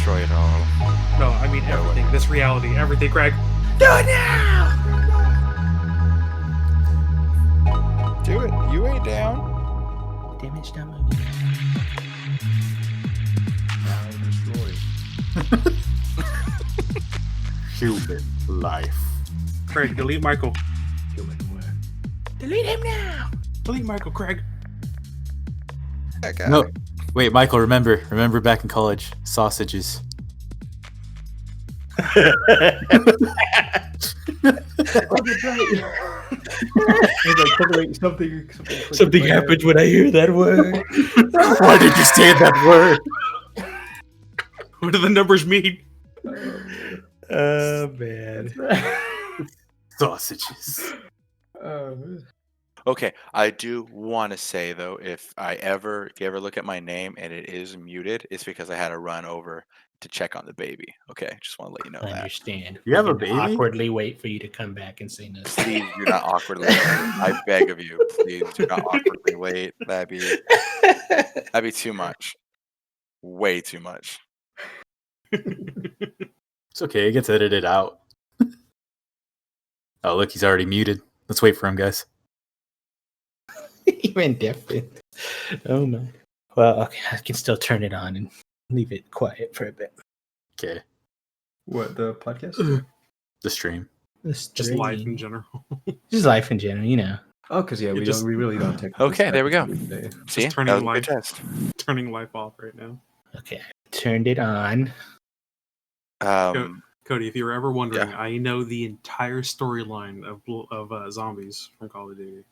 destroy it all. No, I mean everything. This reality, everything, Greg. Do it now! Do it. You ain't down. Damage done movie. Now destroy. Human life. Craig, delete Michael. Human way. Delete him now. Delete Michael, Craig. No, wait, Michael. Remember back in college, sausages. Something happened when I hear that word. Why did you say that word? What do the numbers mean? Oh man. Sausages. Okay, I do want to say though, if you ever look at my name and it is muted, it's because I had to run over to check on the baby. Okay, just want to let you know I that. understand. You have We're a gonna baby? Awkwardly wait for you to come back and say no. Please do not awkwardly wait. I beg of you, please do not awkwardly wait. That'd be too much. Way too much. It's okay. It gets edited out. Oh, look, he's already muted. Let's wait for him, guys. You went different. Oh my. Well, okay, I can still turn it on and leave it quiet for a bit. Okay, What, the podcast? the stream. Just life in general. Just life in general, you know. Oh, because yeah, we really don't take. Okay, there we go. Today. See, turning that was a life. good test. Turning life off right now. Okay, I turned it on. Cody, if you were ever wondering, Yeah. I know the entire storyline of zombies from Call of Duty.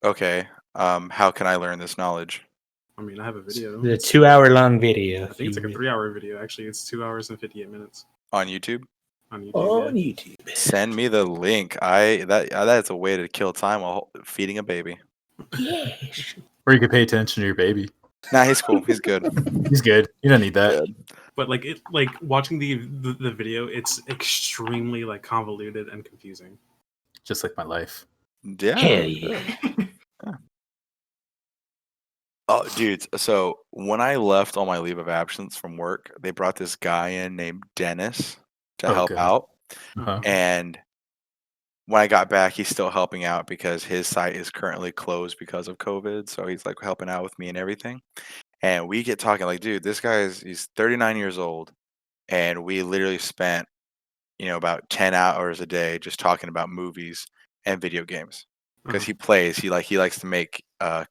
Okay. How can I learn this knowledge? I mean, I have a video. The 2-hour-long video. I think it's like a 3-hour video. Actually, it's 2 hours and 58 minutes On YouTube? on YouTube. on yeah. YouTube. Send me the link. That's a way to kill time while feeding a baby. Yes. Or you could pay attention to your baby. Nah, he's cool. He's good. He's good. You don't need that. But like watching the video, it's extremely like convoluted and confusing. Just like my life. Yeah. Hell yeah. Oh, dudes. So when I left on my leave of absence from work, they brought this guy in named Dennis to help Okay. out. Uh-huh. And when I got back, he's still helping out because his site is currently closed because of COVID. So he's like helping out with me and everything. And we get talking like, dude, this guy he's 39 years old. And we literally spent, about 10 hours a day just talking about movies and video games. Because he plays, he likes to make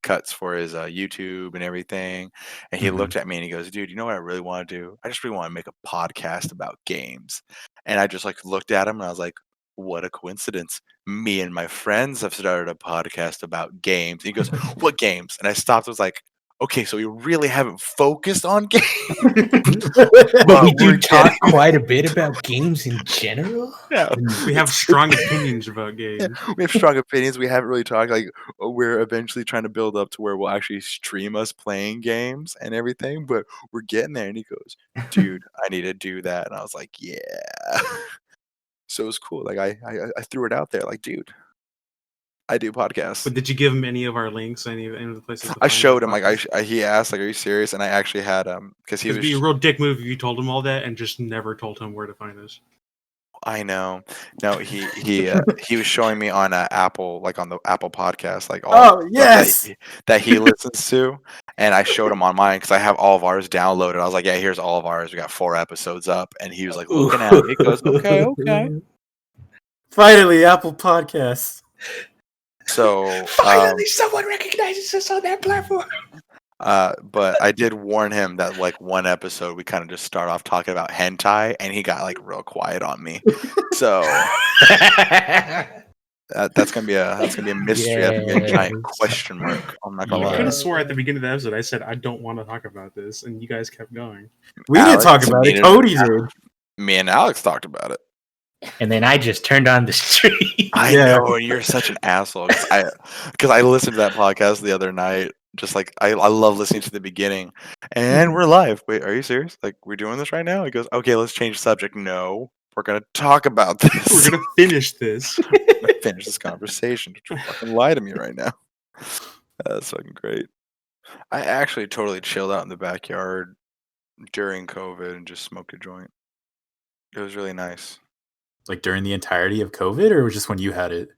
cuts for his YouTube and everything. And he looked at me and he goes, dude, you know what I really want to do? I just really want to make a podcast about games. And I just like looked at him and I was like, what a coincidence. Me and my friends have started a podcast about games. He goes, what games? And I stopped. I was like, okay, so we really haven't focused on games. But we do talk quite a bit about games in general. Yeah. We have strong opinions about games. We have strong opinions. We haven't really talked. Like, we're eventually trying to build up to where we'll actually stream us playing games and everything, but we're getting there. And he goes, dude, I need to do that. And I was like, yeah. So it was cool. Like, I threw it out there. Like, dude, I do podcasts. But did you give him any of our links? Any of the places? I showed him. Like, he asked, like, are you serious? And I actually had because he was. It'd be a real dick move if you told him all that and just never told him where to find us. I know. No, he was showing me on Apple, like on the Apple podcast, like all Oh, stuff yes! that he listens to, and I showed him on mine because I have all of ours downloaded. I was like, yeah, here's all of ours. We got 4 episodes up, and he was like looking at me. He goes, okay. Finally, Apple Podcasts. So Finally, someone recognizes us on that platform. but I did warn him that like one episode we kind of just start off talking about hentai, and he got like real quiet on me. So that's gonna be a mystery. That's gonna be a giant question mark. I'm not gonna I lie. could have swore at the beginning of the episode I said I don't want to talk about this, and you guys kept going. We Alex, didn't talk about it. Cody did. Me and Alex talked about it. And then I just turned on the stream. I know, and you're such an asshole. Because I listened to that podcast the other night. Just like I love listening to the beginning, and we're live. Wait, are you serious? Like we're doing this right now? He goes, okay, let's change the subject. No, we're gonna talk about this. We're gonna finish this. We're gonna finish this conversation. Don't you fucking lie to me right now. That's fucking great. I actually totally chilled out in the backyard during COVID and just smoked a joint. It was really nice. Like during the entirety of COVID, or just when you had it?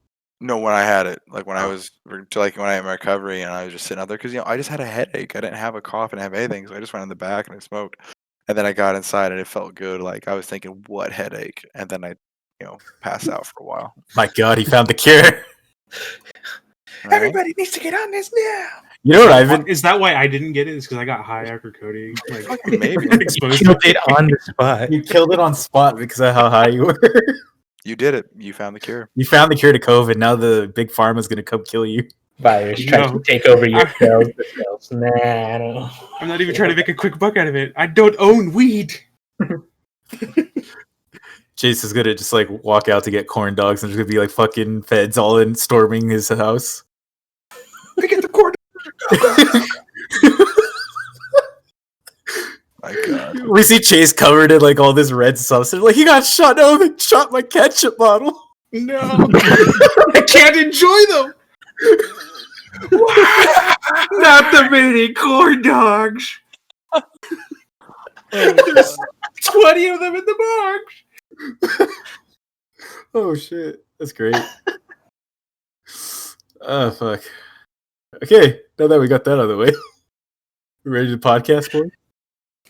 No, when I had it, like when I Oh. was like when I had my recovery and I was just sitting out there because I just had a headache. I didn't have a cough and have anything, so I just went in the back and I smoked. And then I got inside and it felt good. Like I was thinking, what headache? And then I, passed out for a while. My God, he found the cure. Right? Everybody needs to get on this now. You know what I've been? Is that why I didn't get it? Is because I got high after Cody? Like, Fucking maybe. exposed Killed it on the spot. You killed it on spot because of how high you were. You did it. You found the cure. You found the cure to COVID. Now the big pharma's gonna come kill you. Virus tries to take over your cells. Nah, I don't know. I'm not even trying to make a quick buck out of it. I don't own weed. Chase is gonna just like walk out to get corn dogs, and there's gonna be like fucking feds all in storming his house. They get the corn. My God. We see Chase covered in like all this red sauce. They're like, he got shot. No, they shot my ketchup bottle. No, I can't enjoy them. Not the mini corn dogs. There's 20 of them in the box. Oh shit, that's great. Oh fuck. Okay, now that we got that out of the way, we ready to podcast, boy?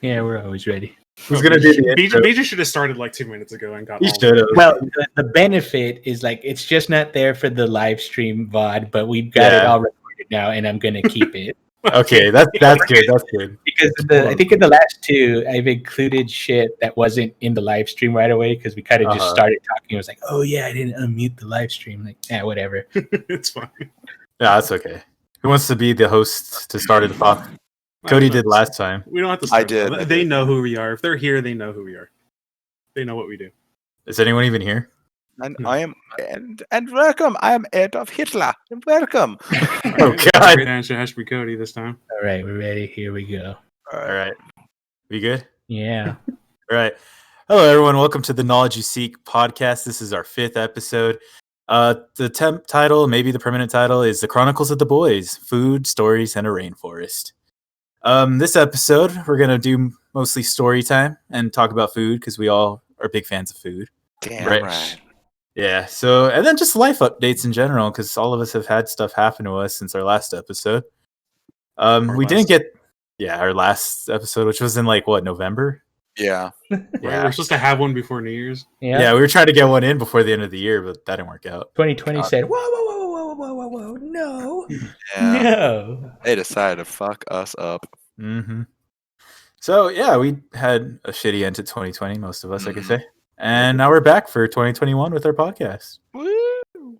Yeah, we're always ready. Who's gonna do the intro? BJ should have started like 2 minutes ago and got. He all should have. Well, the benefit is like it's just not there for the live stream VOD, but we've got it Yeah. all recorded now, and I'm gonna keep it Okay, that's good. That's good. because I think in the last two I've included shit that wasn't in the live stream right away because we kind of just started talking. It was like, oh yeah, I didn't unmute the live stream. Like, yeah, whatever. It's fine. Yeah, that's okay. Who wants to be the host to start the pod? Cody did last time. We don't have to. I Start. did. They know who we are. If they're here, they know who we are. They know what we do. Is anyone even here? And I am and welcome. I am Adolf Hitler. Welcome. Oh God! It has to be Cody this time. All right, we're ready. Here we go. All right, we good? Yeah. All right. Hello, everyone. Welcome to the Knowledge You Seek podcast. This is our 5th episode. The temp title, maybe the permanent title, is The Chronicles of the BOIS: Food, Stories, and a Rainforest. This episode, we're going to do mostly story time and talk about food because we all are big fans of food. Damn Right. right. Yeah, so, and then just life updates in general because all of us have had stuff happen to us since our last episode. We didn't get, our last episode, which was in like, what, November? Yeah. Right? Yeah. We're supposed to have one before New Year's. Yeah, we were trying to get one in before the end of the year, but that didn't work out. 2020 said, whoa, whoa, whoa, whoa, whoa, whoa, whoa, no. Yeah. No. They decided to fuck us up. Mm-hmm. So, yeah, we had a shitty end to 2020, most of us, I could say. And now we're back for 2021 with our podcast. Woo!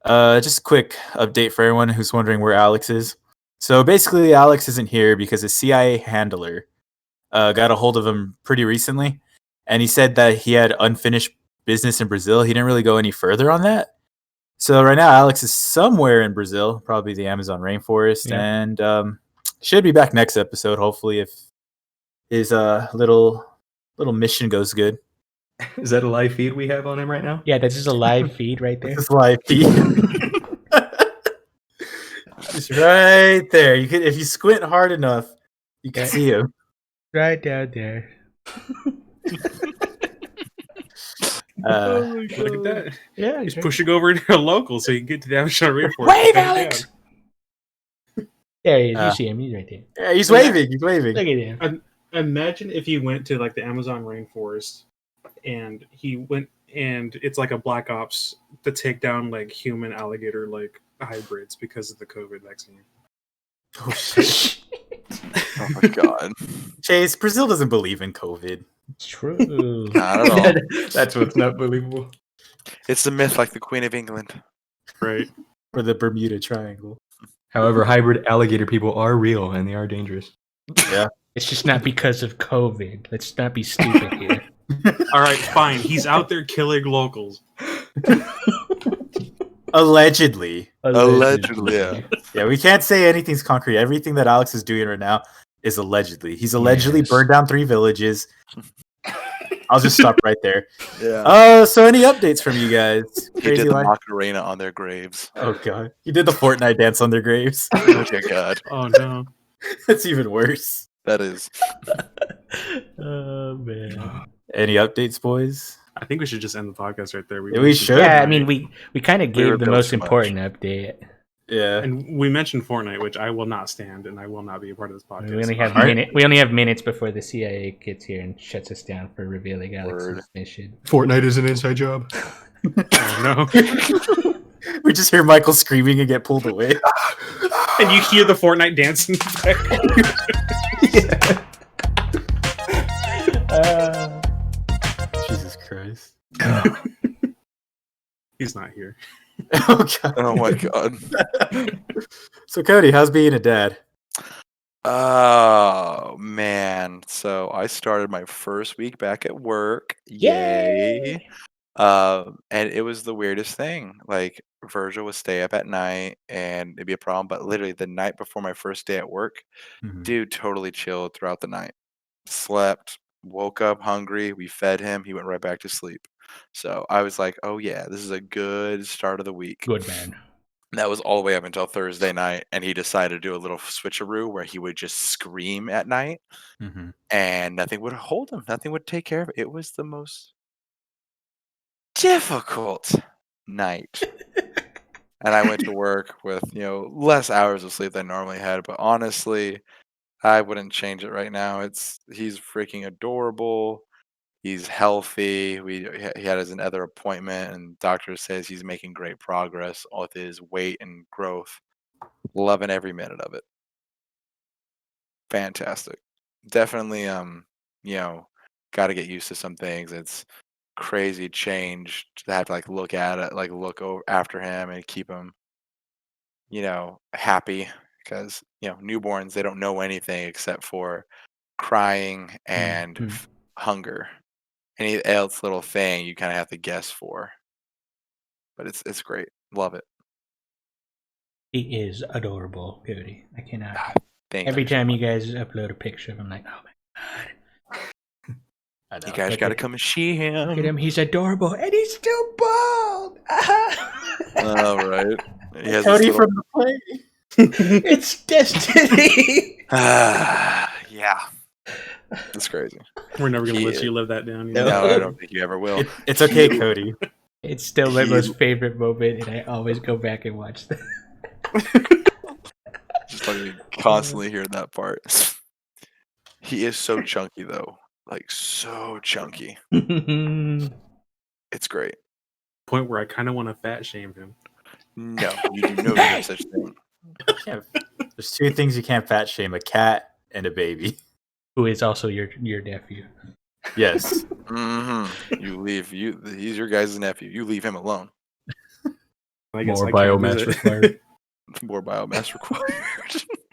Just a quick update for everyone who's wondering where Alex is. So basically, Alex isn't here because a CIA handler got a hold of him pretty recently, and he said that he had unfinished business in Brazil. He didn't really go any further on that. So right now, Alex is somewhere in Brazil, probably the Amazon rainforest, and should be back next episode, hopefully, if his little mission goes good. Is that a live feed we have on him right now? Yeah, this is a live feed right there. This is live feed. It's right there. You can, if you squint hard enough, you can see him. Right down there. Look at that. Yeah, He's pushing over to a local so he can get to the Amazon rainforest. Wave, Alex! There he is. You see him. He's right there. Yeah, he's waving. He's waving. Look at him. Imagine if he went to like the Amazon rainforest and he went and it's like a black ops to take down like human alligator like hybrids because of the COVID vaccine. Oh shit! Oh my God. Chase, Brazil doesn't believe in COVID. It's true. Not at all. That's what's not believable. It's the myth like the Queen of England. Right. Or the Bermuda Triangle. However, hybrid alligator people are real and they are dangerous. Yeah. It's just not because of COVID. Let's not be stupid here. All right, fine. He's out there killing locals. Allegedly. Allegedly, yeah. Yeah, we can't say anything's concrete. Everything that Alex is doing right now is allegedly. He's allegedly Yes. burned down 3 villages. I'll just stop right there. Yeah. So any updates from you guys? He did the line? Macarena on their graves. Oh god. He did the Fortnite dance on their graves. Oh dear God. Oh no. That's even worse. That is. Oh man. Any updates, boys? I think we should just end the podcast right there. We mentioned should. Yeah, I Fortnite, mean we kind of gave the revealed most too much. important update. Yeah. and we mentioned Fortnite, which I will not stand, and I will not be a part of this podcast. We only have minutes before the CIA gets here and shuts us down for revealing Alex's mission. Fortnite is an inside job. Oh, no. We just hear Michael screaming and get pulled away. And you hear the Fortnite dancing. Jesus Christ. He's not here. Oh god. Oh my god. So Cody, how's being a dad? Oh man. So I started my first week back at work. Yay. And it was the weirdest thing. Like Virgil would stay up at night and it'd be a problem, but literally the night before my first day at work, dude totally chilled throughout the night. Slept, woke up hungry, we fed him, he went right back to sleep. So I was like, oh yeah, this is a good start of the week. Good man. And that was all the way up until Thursday night, and he decided to do a little switcheroo where he would just scream at night, and nothing would hold him. Nothing would take care of it. It was the most difficult night. And I went to work with, less hours of sleep than I normally had, but honestly, I wouldn't change it right now. He's freaking adorable. He's healthy. He had his another appointment, and doctor says he's making great progress with his weight and growth. Loving every minute of it. Fantastic. Definitely, got to get used to some things. It's crazy change to have to look at it, look over after him and keep him, happy because newborns, they don't know anything except for crying and hunger. Any else little thing you kind of have to guess for, but it's great. Love it. He is adorable, Cody. I cannot. Thank Every you so time much. you guys upload a picture, I'm like, oh my god. I know. You guys got to come and see Look at him. him. He's adorable, and he's still bald. All right. He has Cody this from little... the play. It's destiny. Yeah. It's crazy. We're never going to let you live that down. No, I don't think you ever will. It's okay, Cody. It's still my most favorite moment, and I always go back and watch that. Just constantly hear that part. He is so chunky though. So chunky. It's great. Point where I kind of want to fat shame him. No, you do no such thing. There's two things you can't fat shame: a cat and a baby. Who is also your nephew. Yes. He's your guys' nephew. You leave him alone. I guess More I can't biomass visit. required. More biomass required.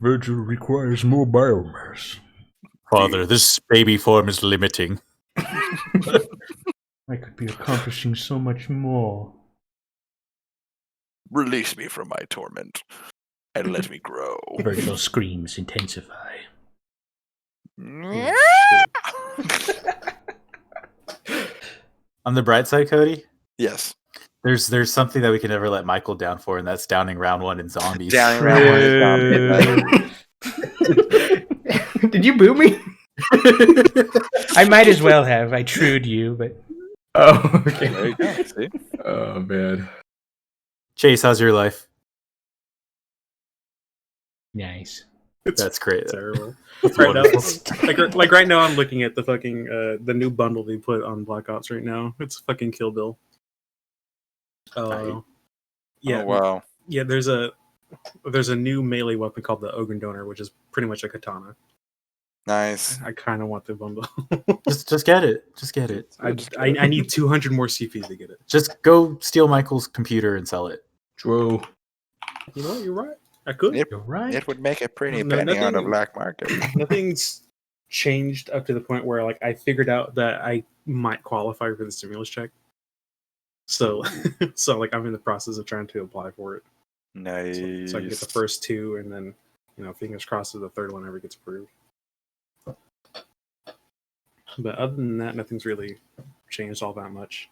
Virgil requires more biomass. Father, this baby form is limiting. I could be accomplishing so much more. Release me from my torment and let me grow. Virgil screams intensify. On the bright side, Cody, Yes. there's something that we can never let Michael down for, and that's downing round one in zombies. Downing round one is Did you boo me? I might as well have. I trued you, but Oh, okay. There you go. See? Oh, man. Chase, how's your life? nice. That's great. It's terrible. That's Right now, wonderful. like right now, I'm looking at the fucking the new bundle they put on Black Ops right now. It's fucking Kill Bill. Yeah, Oh, wow. yeah. There's a new melee weapon called the Ogre Donor, which is pretty much a katana. Nice. I kind of want the bundle. Just get it. Just get it. I need 200 more CPs to get it. Just go steal Michael's computer and sell it. True. You know what? You're right. I could. Yep. You're right. It would make a pretty No, penny on the nothing- black market. Nothing's changed up to the point where I figured out that I might qualify for the stimulus check. So I'm in the process of trying to apply for it. Nice. So I can get the first two, and then fingers crossed that the third one ever gets approved. But other than that, nothing's really changed all that much.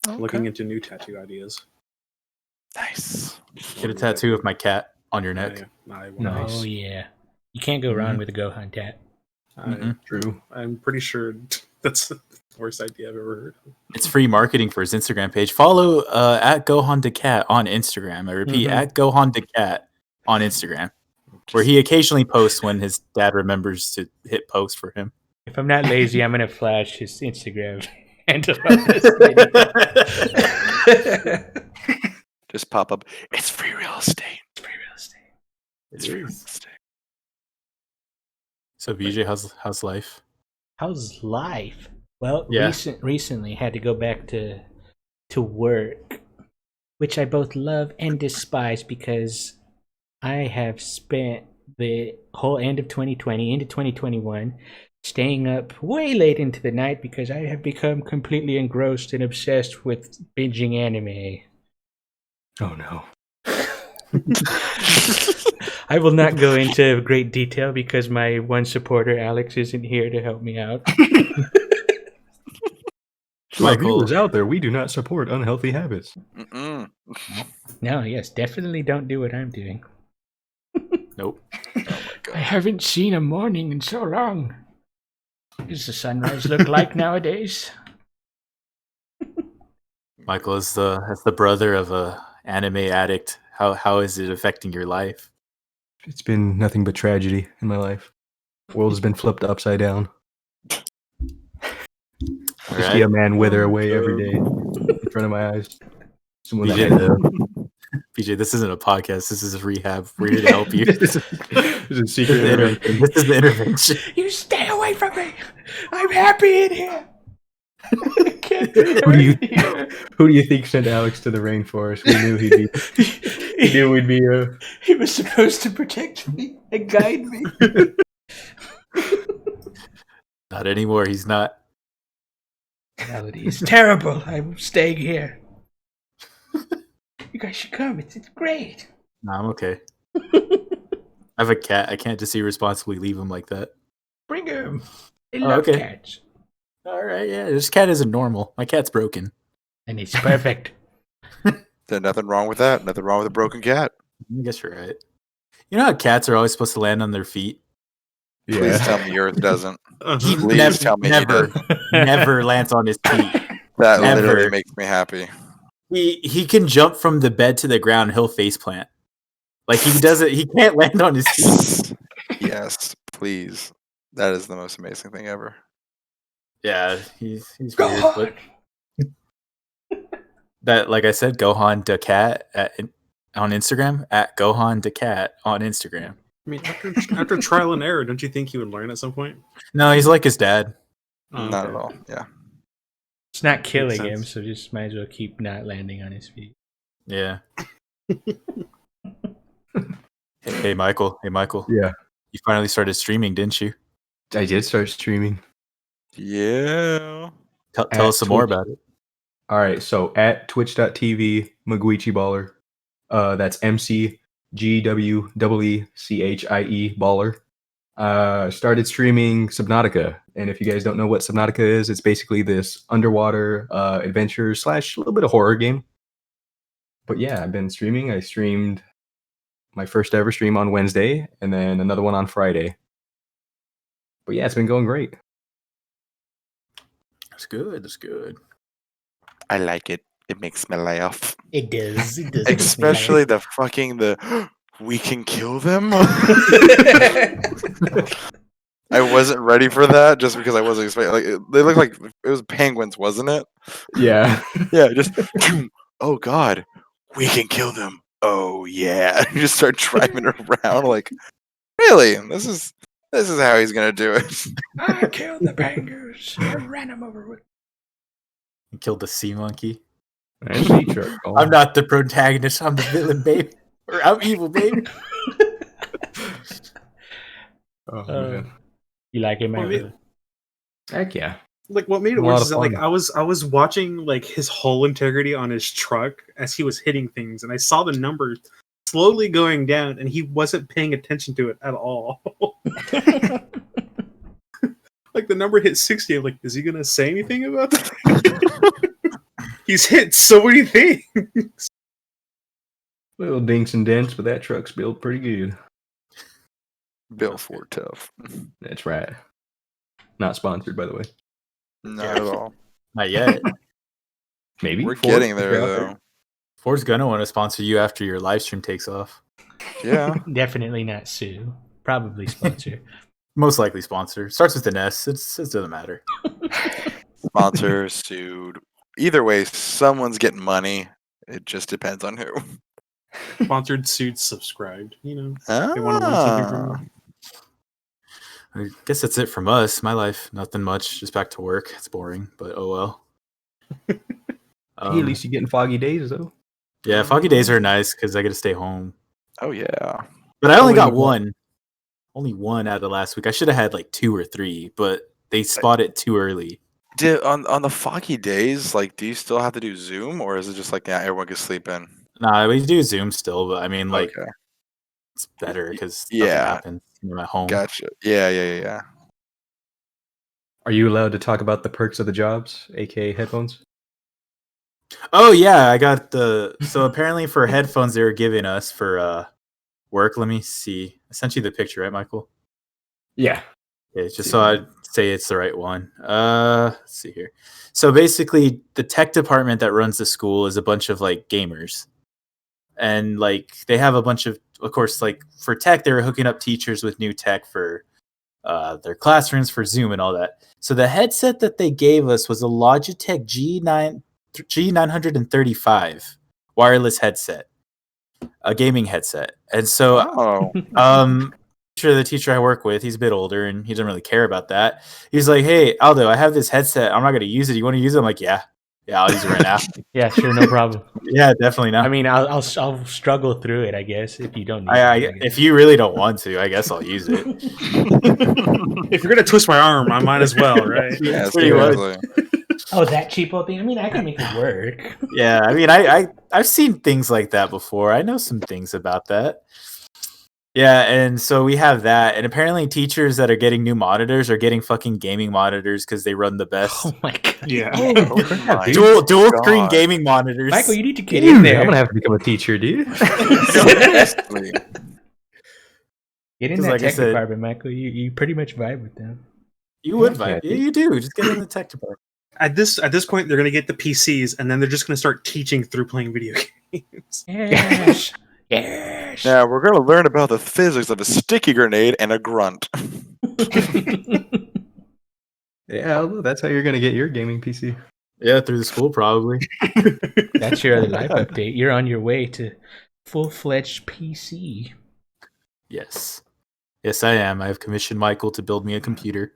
Okay. Looking into new tattoo ideas. Nice. Get a tattoo of my cat on your neck. I want No, nice. yeah. You can't go wrong with a Gohan tat. True. I'm pretty sure that's the worst idea I've ever heard. It's free marketing for his Instagram page. Follow at GohanDeCat on Instagram. I repeat, at GohanDeCat on Instagram, where he occasionally posts when his dad remembers to hit post for him. If I'm not lazy, I'm gonna flash his Instagram handle on this video. Just pop up. It's free real estate. It's free real estate. It's free real estate. So BJ, how's life? How's life? Well, Yeah. recently had to go back to work, which I both love and despise because I have spent the whole end of 2020 into 2021 staying up way late into the night because I have become completely engrossed and obsessed with binging anime. Oh no. I will not go into great detail because my one supporter, Alex, isn't here to help me out. To our Michael. viewers out there, we do not support unhealthy habits. Mm-mm. No, yes, definitely don't do what I'm doing. Nope. Oh my I god. haven't seen a morning in so long. What does the sunrise look like nowadays? Michael, as the brother of a anime addict, how is it affecting your life? It's been nothing but tragedy in my life. World has been flipped upside down. All I see a right. man wither away every day in front of my eyes. Someone's BJ, head. BJ, this isn't a podcast. This is rehab. We're here to help you. This is a This secret is the intervention. this is the intervention. You stay away from me! I'm happy in here! I can't be Who do you hurt here. Who do you think sent Alex to the rainforest? We knew he'd be. We knew we'd be. He was supposed to protect me and guide me. Not anymore. He's not. Reality is terrible. I'm staying here. You guys should come. It's great. No, I'm okay. I have a cat. I can't just irresponsibly leave him like that. Bring him. I Oh, love okay. cats. All right, yeah. This cat isn't normal. My cat's broken. And he's perfect. There's nothing wrong with that. Nothing wrong with a broken cat. I guess you're right. You know how cats are always supposed to land on their feet? Please Yeah. tell me yours doesn't. He Please tell me he never, did. never lands on his feet. That Never. literally makes me happy. He can jump from the bed to the ground. He'll face plant. Like he doesn't. He can't land on his feet. Yes, please. That is the most amazing thing ever. Yeah, he's Go weird. on. But that, like I said, Gohan the cat on Instagram at Gohan the cat on Instagram. I mean, after trial and error, don't you think he would learn at some point? No, he's like his dad. Oh, Not okay. at all. Yeah. It's not killing Makes him, sense. so just might as well keep not landing on his feet. Yeah. Hey, Michael. Hey, Michael. Yeah. You finally started streaming, didn't you? I did start streaming. Yeah. Tell At us some more Twitch. about it. All right. So at twitch.tv, Maguichi Baller. That's MCGWEECHIE Baller. Started streaming Subnautica. And if you guys don't know what Subnautica is, it's basically this underwater adventure / a little bit of horror game. But yeah, I've been streaming. I streamed my first ever stream on Wednesday and then another one on Friday. But yeah, it's been going great. That's good. That's good. I like it. It makes me laugh. It does. It does. Especially the we can kill them. I wasn't ready for that just because I wasn't expecting. Like they look like it was penguins, wasn't it? Yeah. Yeah. Just oh god, we can kill them. Oh yeah. You just start driving around like, really? This is how he's gonna do it. I killed the penguins. I ran them over with. You killed the sea monkey. And sea truck. I'm not the protagonist. I'm the villain, babe. Or I'm evil, babe. Oh, man. You like it, Well, man? Heck yeah. Like what made it A lot worse of is that like fun. I was watching like his hull integrity on his truck as he was hitting things, and I saw the number slowly going down, and he wasn't paying attention to it at all. Like the number hit 60. I'm like, is he gonna say anything about that? He's hit so many things. Little dinks and dents, but that truck's built pretty good. Bill Ford tough. That's right. Not sponsored, by the way. Not at all. Not yet. Maybe We're Ford, getting if there you're out there. though. Ford's gonna want to sponsor you after your live stream takes off. Yeah. Definitely not Sue. Probably sponsor. Most likely sponsor. Starts with an S. It doesn't matter. Sponsor, sued. Either way, someone's getting money. It just depends on who. Sponsored, suits, subscribed. You know, they want to learn something from you. I guess that's it from us. My life, nothing much. Just back to work. It's boring, but oh well. Hey, at least you're getting foggy days, though. Yeah, foggy days are nice because I get to stay home. Oh yeah. But I only Only got one. one. Only one out of last week. I should have had like 2 or 3, but they spot it too early. On the foggy days, like, do you still have to do Zoom, or is it just like, yeah, everyone can sleep in? Nah, we do Zoom still, but I mean, like, Okay, it's better because Yeah. nothing happens. I'm at home. gotcha. Yeah. Are you allowed to talk about the perks of the jobs, aka headphones? Oh yeah, I got the. So apparently for headphones they were giving us for work. Let me see. I sent you the picture, right, Michael? Yeah. Yeah, just so I'd say it's the right one. Let's see here. So basically, the tech department that runs the school is a bunch of like gamers, and like they have a bunch of course, like for tech, they were hooking up teachers with new tech for their classrooms for Zoom and all that. So the headset that they gave us was a Logitech G935 wireless headset, a gaming headset, and so Oh, the teacher I work with, he's a bit older and he doesn't really care about that. He's like, "Hey, Aldo, I have this headset. I'm not going to use it. You want to use it?" I'm like, "Yeah, I'll use it right now." Yeah, sure, no problem. Yeah, definitely not. I mean, I'll struggle through it, I guess, if you don't need it. If you really don't want to, I guess I'll use it. If you're gonna twist my arm, I might as well, right? yeah, pretty much. seriously. Oh, that cheapo thing? I mean, I can make it work. Yeah, I mean, I've seen things like that before. I know some things about that. Yeah, and so we have that, and apparently teachers that are getting new monitors are getting fucking gaming monitors because they run the best. Oh my god. Yeah. Oh my Dual screen God. gaming monitors. Michael, you need to get in there. I'm gonna have to become a teacher, dude. Seriously. Get in 'Cause that like I tech said- department, Michael. You pretty much vibe with them. You would Yeah, vibe. Yeah, you do. Just get in the tech department. At this point, they're gonna get the PCs, and then they're just gonna start teaching through playing video games. Yes. Yes. Now we're gonna learn about the physics of a sticky grenade and a grunt. Yeah, Aldo, that's how you're gonna get your gaming PC. Yeah, through the school probably. That's your other life update. You're on your way to full-fledged PC. Yes. Yes, I am. I have commissioned Michael to build me a computer.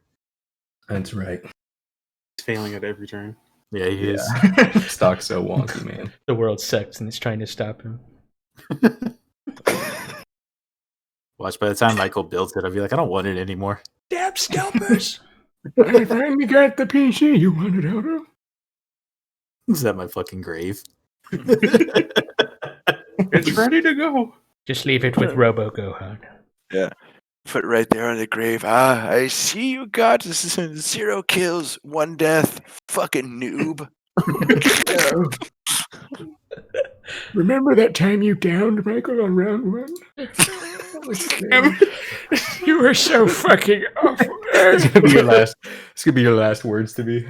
That's right. He's failing at every turn. Yeah, he is. Stock's so wonky, man. The world sucks and it's trying to stop him. Watch, by the time Michael builds it, I'll be like, I don't want it anymore. Damn scalpers! I finally got the PC you wanted, Aldo. Is that my fucking grave? It's ready to go. Just leave it with Robo Gohan. Put right there on the grave. Ah, I see you got 0 kills, 1 death. Fucking noob. Remember that time you downed Michael on round 1? You were so fucking awful. It's gonna be your last. It's gonna be your last words to me.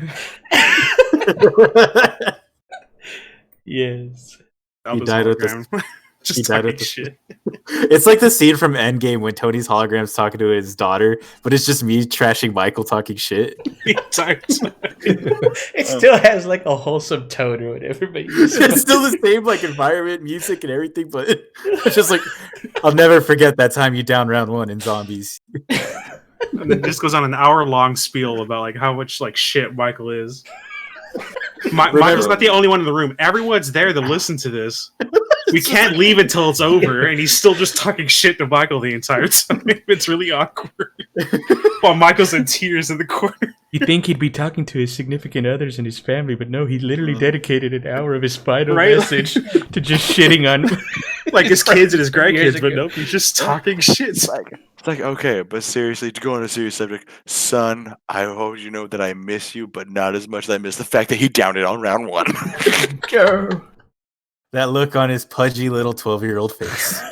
Yes. He died with the- Just he died talking with the- shit. It's like the scene from Endgame when Tony's hologram's talking to his daughter, but it's just me trashing Michael talking shit. The entire time. It still has like a wholesome tone or whatever, but It's still the same like environment, music, and everything, but it's just like I'll never forget that time you down round 1 in zombies. And then just goes on an hour-long spiel about like how much like shit Michael is. Michael's not the only one in the room. Everyone's there to listen to this. We can't leave until it's over, and he's still just talking shit to Michael the entire time. It's really awkward. While Michael's in tears in the corner. You think he'd be talking to his significant others and his family, but no, he literally dedicated an hour of his final message to just shitting on Like his kids and his Years grandkids, but ago. nope, he's just talking shit. It's like, okay, but seriously, to go on a serious subject, son, I hope you know that I miss you, but not as much as I miss the fact that he downed it on round 1. Go. That look on his pudgy little 12-year-old face.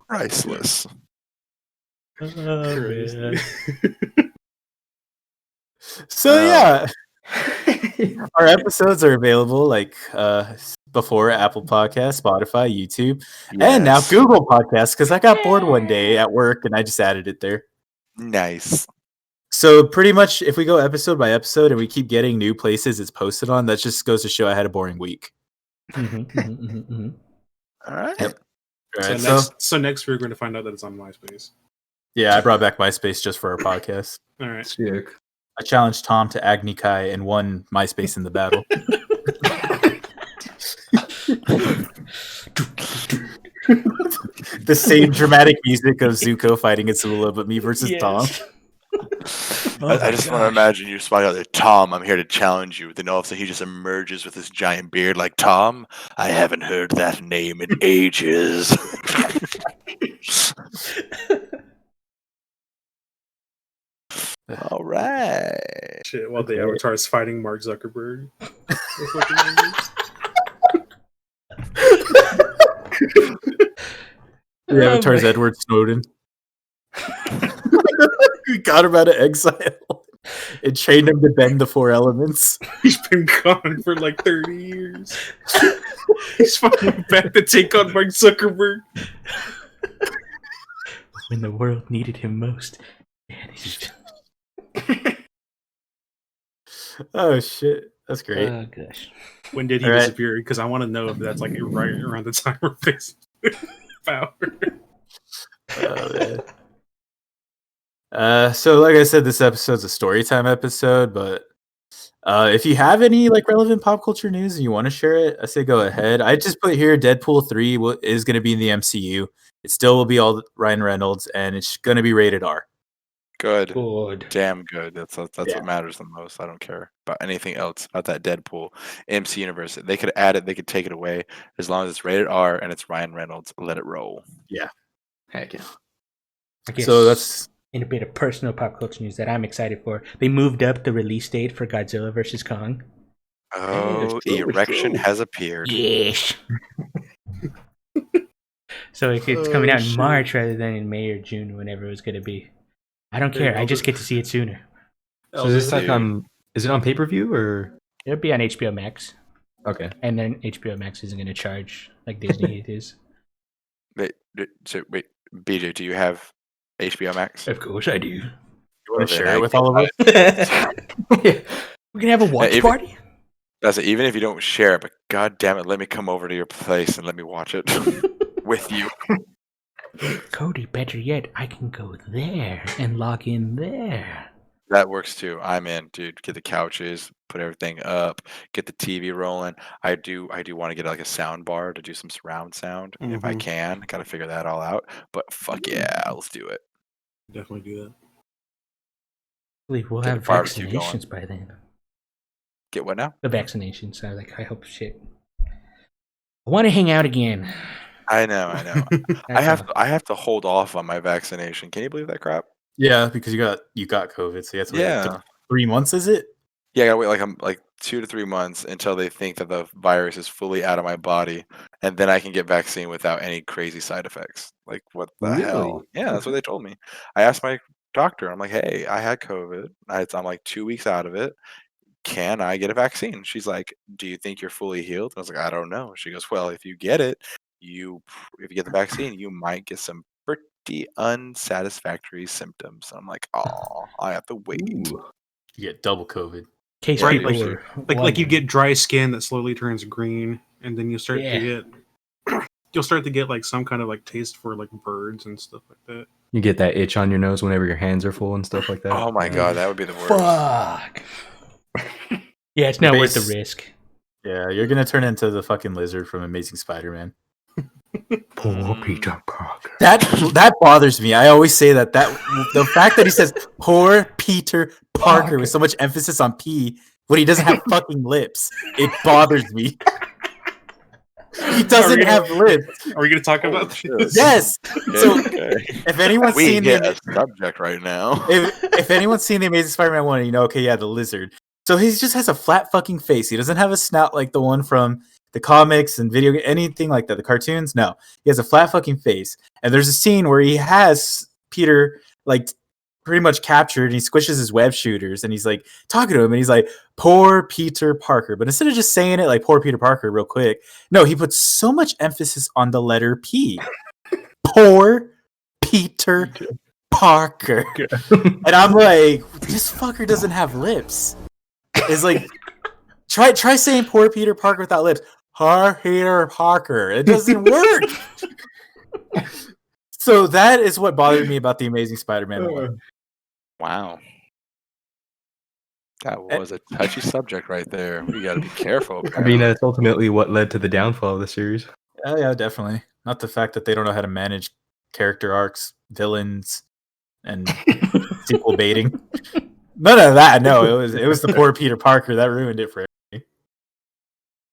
Priceless. Oh, man. So yeah, our episodes are available before Apple Podcasts, Spotify, YouTube, and now Yes. Google Podcasts because I got bored one day at work and I just added it there. Nice. So pretty much, if we go episode by episode and we keep getting new places it's posted on, that just goes to show I had a boring week. All right. Yep. All right, So next we're going to find out that it's on MySpace. yeah, I brought back MySpace just for our podcast. All right. Sick. I challenged Tom to Agni Kai and won MySpace in the battle. The same dramatic music of Zuko fighting Godzilla, but me versus Tom. I just want to imagine you smiling out there, Tom, I'm here to challenge you. Then all of a sudden he just emerges with his giant beard like, Tom, I haven't heard that name in ages. All right. Shit, while the Avatar is fighting Mark Zuckerberg. The Avatar's Edward Snowden. We got him out of exile and trained him to bend the 4 elements. He's been gone for like 30 years. He's finally back to take on Mark Zuckerberg. When the world needed him most. Man, he's just... Oh shit, that's great. Oh gosh. When did he disappear? Because I want to know if that's like right around the time we're facing power. Oh, man. So like I said, this episode's a story time episode, but if you have any like relevant pop culture news and you want to share it, I say go ahead. I just put here Deadpool 3 is going to be in the MCU. It still will be all Ryan Reynolds, and it's going to be rated R. Good. Good. Damn good. That's what matters the most. I don't care about anything else about that Deadpool MC universe. They could add it, they could take it away. As long as it's rated R and it's Ryan Reynolds, let it roll. Yeah. Heck yeah. I guess So that's in a bit of personal pop culture news that I'm excited for. They moved up the release date for Godzilla vs. Kong. Oh, erection has appeared. Yes. So it's coming out in March rather than in May or June, whenever it was going to be. I don't care. I just get to see it sooner. So is this like is it on pay-per-view or? It'll be on HBO Max. Okay. And then HBO Max isn't going to charge like Disney it is. Wait, BJ, do you have HBO Max? Of course I do. you want to Okay, share I it with get all of us? We can have a watch party. That's it. Even if you don't share it, but god damn it, let me come over to your place and let me watch it with you. Cody, better yet, I can go there and log in there. That works too. I'm in, dude. Get the couches, put everything up, get the TV rolling. I do want to get like a sound bar to do some surround sound if I can. Got to figure that all out. But fuck yeah, let's do it. Definitely do that. I believe we'll Get have the barbecue vaccinations by then. Get what now? The vaccinations. I hope shit. I want to hang out again. I know. I have to hold off on my vaccination. Can you believe that crap? Yeah, because you got COVID, so you have to wait like 3 months, is it? Yeah, I gotta wait like 2 to 3 months until they think that the virus is fully out of my body, and then I can get vaccine without any crazy side effects. Like what the hell? Yeah, that's what they told me. I asked my doctor. I'm like, hey, I had COVID. I'm like 2 weeks out of it. Can I get a vaccine? She's like, do you think you're fully healed? I was like, I don't know. She goes, well, if you get it, if you get the vaccine, you might get some pretty unsatisfactory symptoms. I'm like, oh, I have to wait. You get double COVID. Case Right, people like- were Like you get dry skin that slowly turns green, and then you start to get like some kind of like taste for like birds and stuff like that. You get that itch on your nose whenever your hands are full and stuff like that. Oh my god, that would be the worst. Fuck. Yeah, it's not worth the risk. Yeah, you're gonna turn into the fucking lizard from Amazing Spider-Man. Poor Peter Parker. That bothers me. I always say that the fact that he says poor Peter Parker with so much emphasis on P when he doesn't have fucking lips, it bothers me. He doesn't have lips. Are we going to talk about this? Yes. So Okay. if anyone's We seen get a subject right now. if anyone's seen the Amazing Spider-Man 1, you know, okay, yeah, the lizard. So he just has a flat fucking face. He doesn't have a snout like the one from the comics and anything like that. The cartoons, no. He has a flat fucking face. And there's a scene where he has Peter like pretty much captured, and he squishes his web shooters, and he's like talking to him, and he's like, "Poor Peter Parker." But instead of just saying it like "Poor Peter Parker" real quick, no, he puts so much emphasis on the letter P. Poor Peter Parker. And I'm like, this fucker doesn't have lips. It's like, try saying "Poor Peter Parker" without lips. Poor Peter Parker. It doesn't work. So that is what bothered me about the Amazing Spider-Man 1. Wow. That was a touchy subject right there. We got to be careful. I mean, that's ultimately what led to the downfall of the series. Oh yeah, definitely. Not the fact that they don't know how to manage character arcs, villains, and sequel baiting. None of that. No, it was the poor Peter Parker that ruined it for everybody.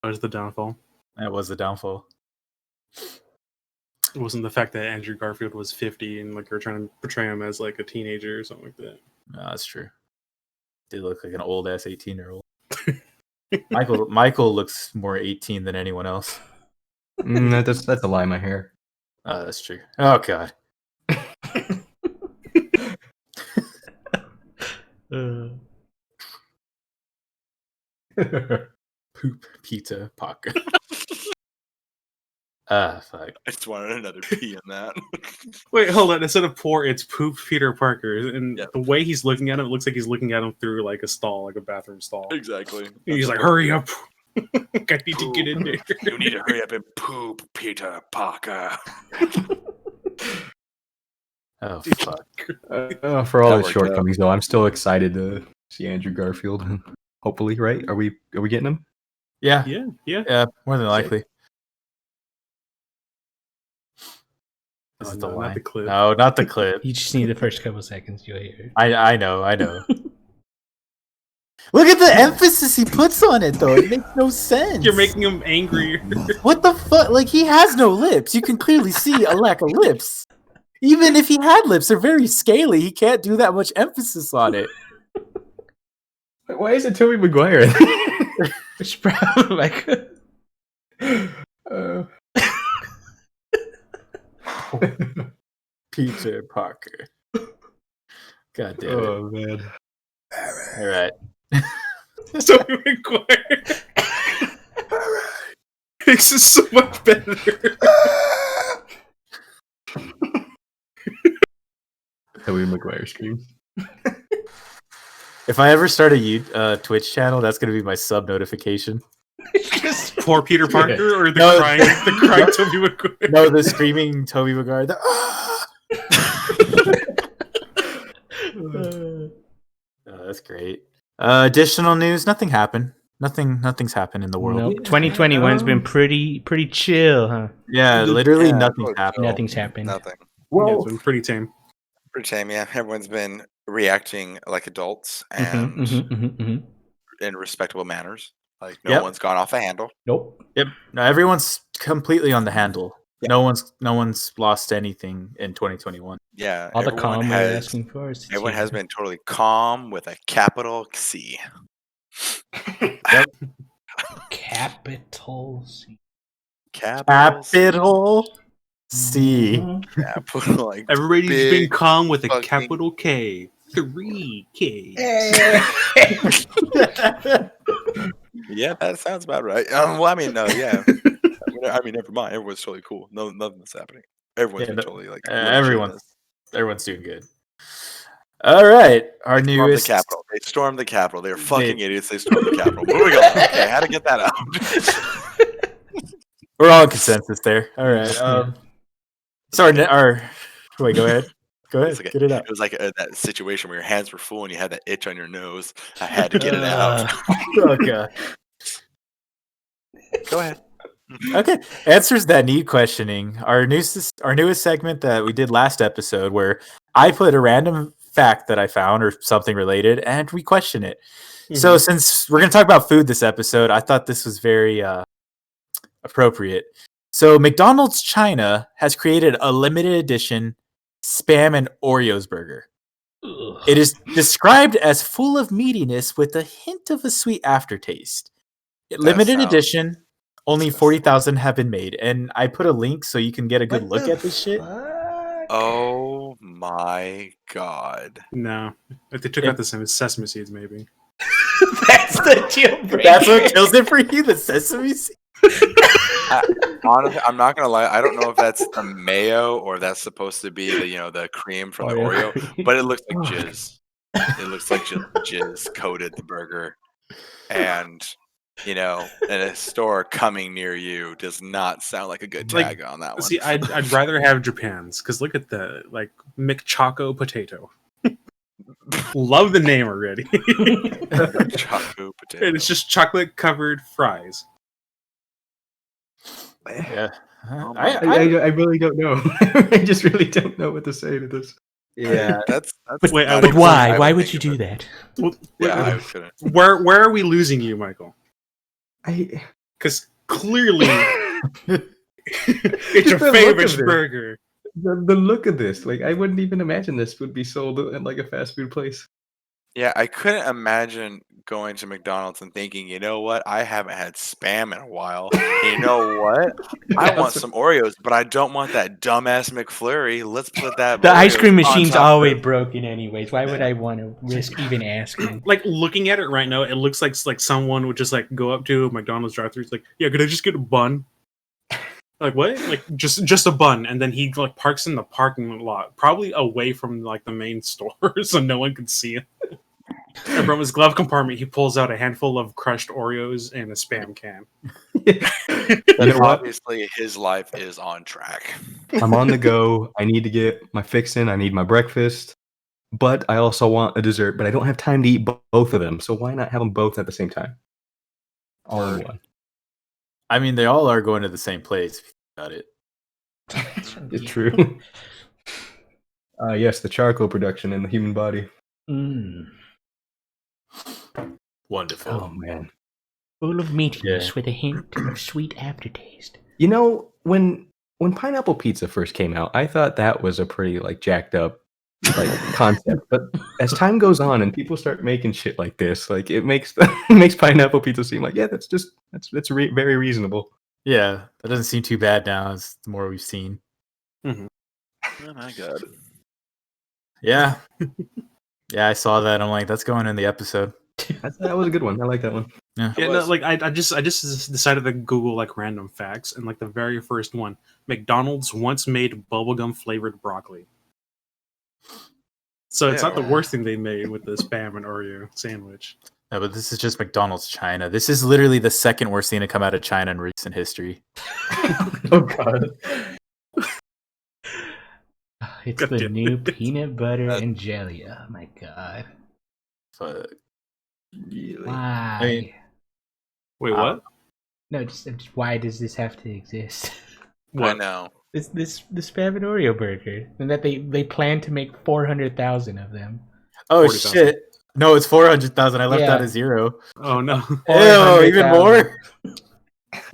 That was the downfall. That was the downfall. It wasn't the fact that Andrew Garfield was 50 and like they're trying to portray him as like a teenager or something like that. No, that's true. Did look like an old ass 18-year-old. Michael looks more 18 than anyone else. That's a lie, my hair. Oh, that's true. Oh god. Poop Peter Parker. Fuck. I just wanted another P in that. Wait, hold on. Instead of poor, it's poop Peter Parker. And Yep. the way he's looking at him, it looks like he's looking at him through like a stall, like a bathroom stall. Exactly. And he's like, hurry up. I need to get in there. You need to hurry up and poop, Peter Parker. Oh fuck. For all That his worked shortcomings, though, I'm still excited to see Andrew Garfield. Hopefully, right? Are we getting him? Yeah. Yeah. More than likely. This is the no, line. not the clip. No, not the clip. You just need the first couple seconds. You'll hear it. I know. Look at the emphasis he puts on it, though. It makes no sense. You're making him angry. What the fuck? Like, he has no lips. You can clearly see a lack of lips. Even if he had lips, they're very scaly. He can't do that much emphasis on it. Why is it Tobey Maguire? Which probably like Peter Parker. God damn it. Oh man. All right. Tobey Maguire. Makes it so much better. Tobey Maguire screams. If I ever start a Twitch channel, that's going to be my sub notification. Just poor Peter Parker or the No. crying Tobey Maguire. No, the screaming Tobey Maguire. That's great. Additional news: nothing happened. Nothing's happened in the world. nope. 2021's been pretty chill, huh? Yeah, literally Yeah, nothing's it's happened. Nothing's happened. Nothing. Yeah, it's been pretty tame. Pretty tame, yeah. Everyone's been reacting like adults and in respectable manners. Like no Yep. one's gone off the handle. Nope. Yep. No, everyone's completely on the handle. Yeah. No one's lost anything in 2021. Yeah. All the everyone calm we're has- asking for is Everyone has been totally calm with a capital C. capital C. Capital C. Capital, like Everybody's been big calm with a fucking- capital K. 3K. Yeah, that sounds about right. Well, I mean, no, yeah. I mean, never mind. Everyone's totally cool. No, nothing's happening. Everyone's Yeah, been totally like everyone's doing good. All right, our stormed newest. the Capitol. They stormed the Capitol. They're fucking idiots. They stormed the Capitol. Moving on. Okay, how to get that out? We're all in consensus there. All right. So wait, go ahead. Go ahead. It's like Get it out. It was like that situation where your hands were full and you had that itch on your nose. I had to get it out. Oh god. Go ahead. Okay. Answers that need questioning. Our newest segment that we did last episode, where I put a random fact that I found or something related, and we question it. So since we're going to talk about food this episode, I thought this was very appropriate. So McDonald's China has created a limited edition Spam and Oreos burger. It is described as full of meatiness with a hint of a sweet aftertaste. Limited edition, only 40,000 have been made. And I put a link so you can get a good look at this shit. Oh my god. No, if they took out the sesame seeds, maybe. That's the deal breaker. That's what kills it for you, the sesame seed. Honestly, I'm not gonna lie. I don't know if that's the mayo or that's supposed to be the the cream from the Oreo, cream. but it looks like jizz. It looks like just jizz coated the burger, and in a store coming near you does not sound like a good Like, tag on that one. See, I'd rather have Japan's because look at the McChoco potato. Love the name already. Choco potato. And it's just chocolate covered fries. Yeah. Oh I really don't know. I just really don't know what to say to this. Yeah. That's But, Wait, not but even why? something I Why would would think you of do it. that? Yeah, I couldn't. Where are we losing you, Michael? Because clearly it's your The look favorite of it. burger. The look of this, like I wouldn't even imagine this would be sold at like a fast food place. Yeah, I couldn't imagine going to McDonald's and thinking, you know what? I haven't had Spam in a while. And you know what? I want some Oreos, but I don't want that dumbass McFlurry. Let's put that. The ice Oreos cream on machine's top of always it. broken, anyways. Why would I want to risk even asking? Like looking at it right now, it looks like someone would just go up to a McDonald's drive-thru. It's like, yeah, could I just get a bun? Like what? Like just a bun, and then he parks in the parking lot, probably away from the main store, so no one can see him. And from his glove compartment, he pulls out a handful of crushed Oreos and a Spam can. You know what? Obviously, his life is on track. I'm on the go. I need to get my fix in. I need my breakfast, but I also want a dessert. But I don't have time to eat both of them. So why not have them both at the same time? All in one. I mean, they all are going to the same place. If you think about it. It's true. Yes, the charcoal production in the human body. Mm. Wonderful. Oh man. Full of meatiness Yeah. with a hint of sweet aftertaste. You know, when pineapple pizza first came out, I thought that was a pretty jacked up concept. But as time goes on and people start making shit like this, it makes it makes pineapple pizza seem like that's very reasonable. Yeah, that doesn't seem too bad now. As the more we've seen. Oh my god. Yeah. Yeah, I saw that. I'm like, that's going in the episode. That was a good one. I like that one. Yeah. Yeah, no, I just decided to Google random facts, and the very first one, McDonald's once made bubblegum flavored broccoli. So it's not the worst thing they made with the Spam and Oreo sandwich. No, but this is just McDonald's China. This is literally the second worst thing to come out of China in recent history. Oh god. It's God the damn new it. peanut butter and jelly. Oh my god. Fuck. Really? Why? I mean- Wait, what? No, just why does this have to exist? I know. This the Spam and Oreo burger, and that they plan to make 400,000 of them. Oh 40,000. shit! No, it's 400,000. I left Yeah. out a zero. Oh no. Ew, even 400,000. more.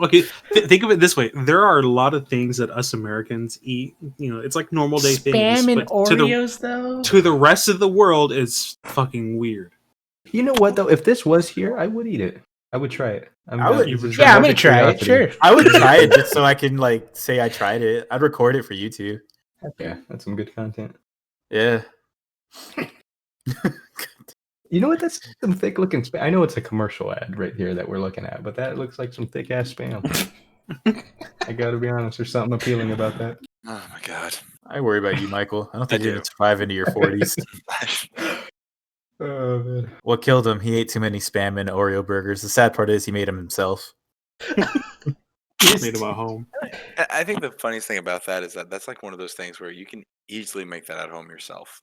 Okay, think of it this way: there are a lot of things that us Americans eat. It's like normal day things. Spam and but Oreos, though. to the rest of the world, it's fucking weird. You know what though? If this was here, I would eat it. I would try it. I would- this is Yeah, I'm out gonna of try it. curiosity. Sure. I would try it just so I can say I tried it. I'd record it for YouTube. Yeah, that's some good content. Yeah. You know what? That's some thick looking spam. I know it's a commercial ad right here that we're looking at, but that looks like some thick ass spam. I gotta be honest, there's something appealing about that. Oh my god. I worry about you, Michael. I don't think I you're do. gonna survive into your 40s. Oh man. What killed him? He ate too many Spam and Oreo burgers. The sad part is he made them himself. Made them at home. I think the funniest thing about that is that that's one of those things where you can easily make that at home yourself.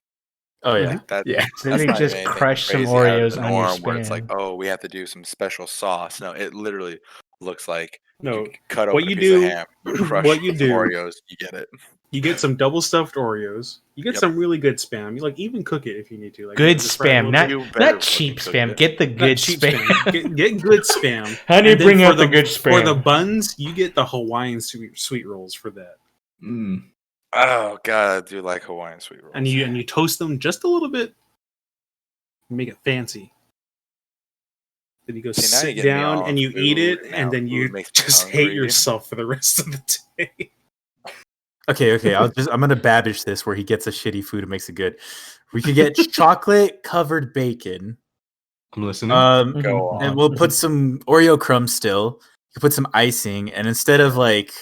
Oh yeah. That, Yeah. So literally not just anything crush some crazy out of Oreos the on your norm where it's Spam. oh, we have to do some special sauce. No, it literally looks like No, you cut what open you a piece do- of ham, you crush what you some do- Oreos, you get it. you get some double stuffed Oreos. You get Yep. some really good Spam. You even cook it if you need to. Good just fry it a Spam, little not bit. You better not cheap fucking cook Spam. it. Get the Not good cheap Spam. Get good Spam. Honey, And then bring for out the good For Spam. the buns, you get the Hawaiian sweet rolls for that, Mm. Oh god, I do like Hawaiian sweet rolls. and you toast them just a little bit. Make it fancy. Then you go See, now you're sit getting me down all and you eat food, it, and and now then you food makes me just hate hungry. yourself for the rest of the day. Okay. I'm gonna babish this where he gets a shitty food and makes it good. We could get chocolate covered bacon. I'm listening. Go on. And we'll put some Oreo crumbs still. You could put some icing, and instead of like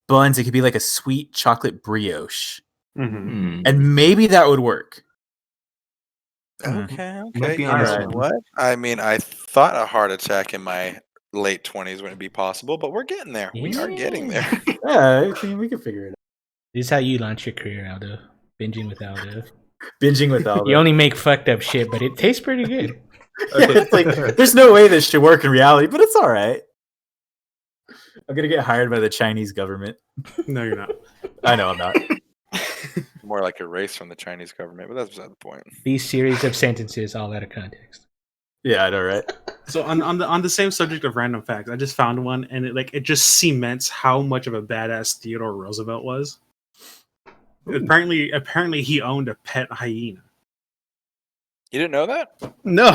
buns, it could be like a sweet chocolate brioche. Mm-hmm. And maybe that would work. Okay. Might be You on this know one. what? I mean, I thought a heart attack in my late 20s wouldn't be possible, but we're getting there. We are getting there. Yeah, I think we can figure it out. This is how you launch your career, Aldo. Binging with Aldo. Binging with Aldo. You only make fucked up shit, but it tastes pretty good. Yeah, it's like there's no way this should work in reality, but it's all right. I'm gonna get hired by the Chinese government. No, you're not. I know I'm not. More like a race from the Chinese government, but that's beside the point. These series of sentences all out of context. Yeah, I know, right? So on the same subject of random facts, I just found one, and it just cements how much of a badass Theodore Roosevelt was. Apparently, he owned a pet hyena. You didn't know that? No,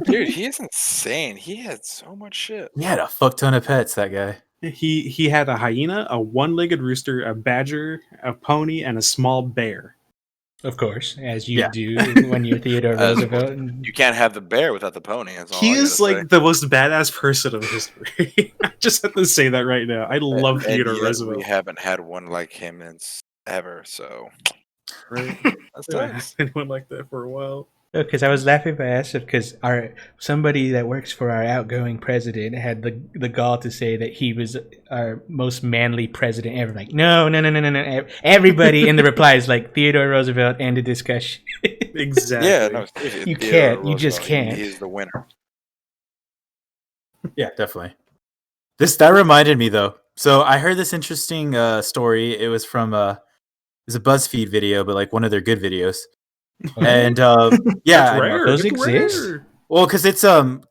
Dude, he is insane. He had so much shit. He had a fuck ton of pets, that guy. he had a hyena, a one-legged rooster, a badger, a pony, and a small bear. Of course, as you Yeah. do when you're Theodore As- Roosevelt. And You can't have the bear without the pony. That's all He I gotta is like say. the most badass person of history. I just have to say that right now. I love And Theodore yet Roosevelt. We haven't had one like him ever, so Right? that We haven't sucks. had one like that for a while. because I was laughing by acid because somebody that works for our outgoing president had the gall to say that he was our most manly president ever. Like, no. Everybody in the reply is like Theodore Roosevelt, end of discussion. Exactly. Yeah, no, seriously, You Theodore can't. You just Roosevelt, can't. He's the winner. Yeah, definitely. That reminded me though. So I heard this interesting story. It was from it was a BuzzFeed video, but like one of their good videos. And yeah, That's I know. rare. Those That's exist? rare. Well, because it's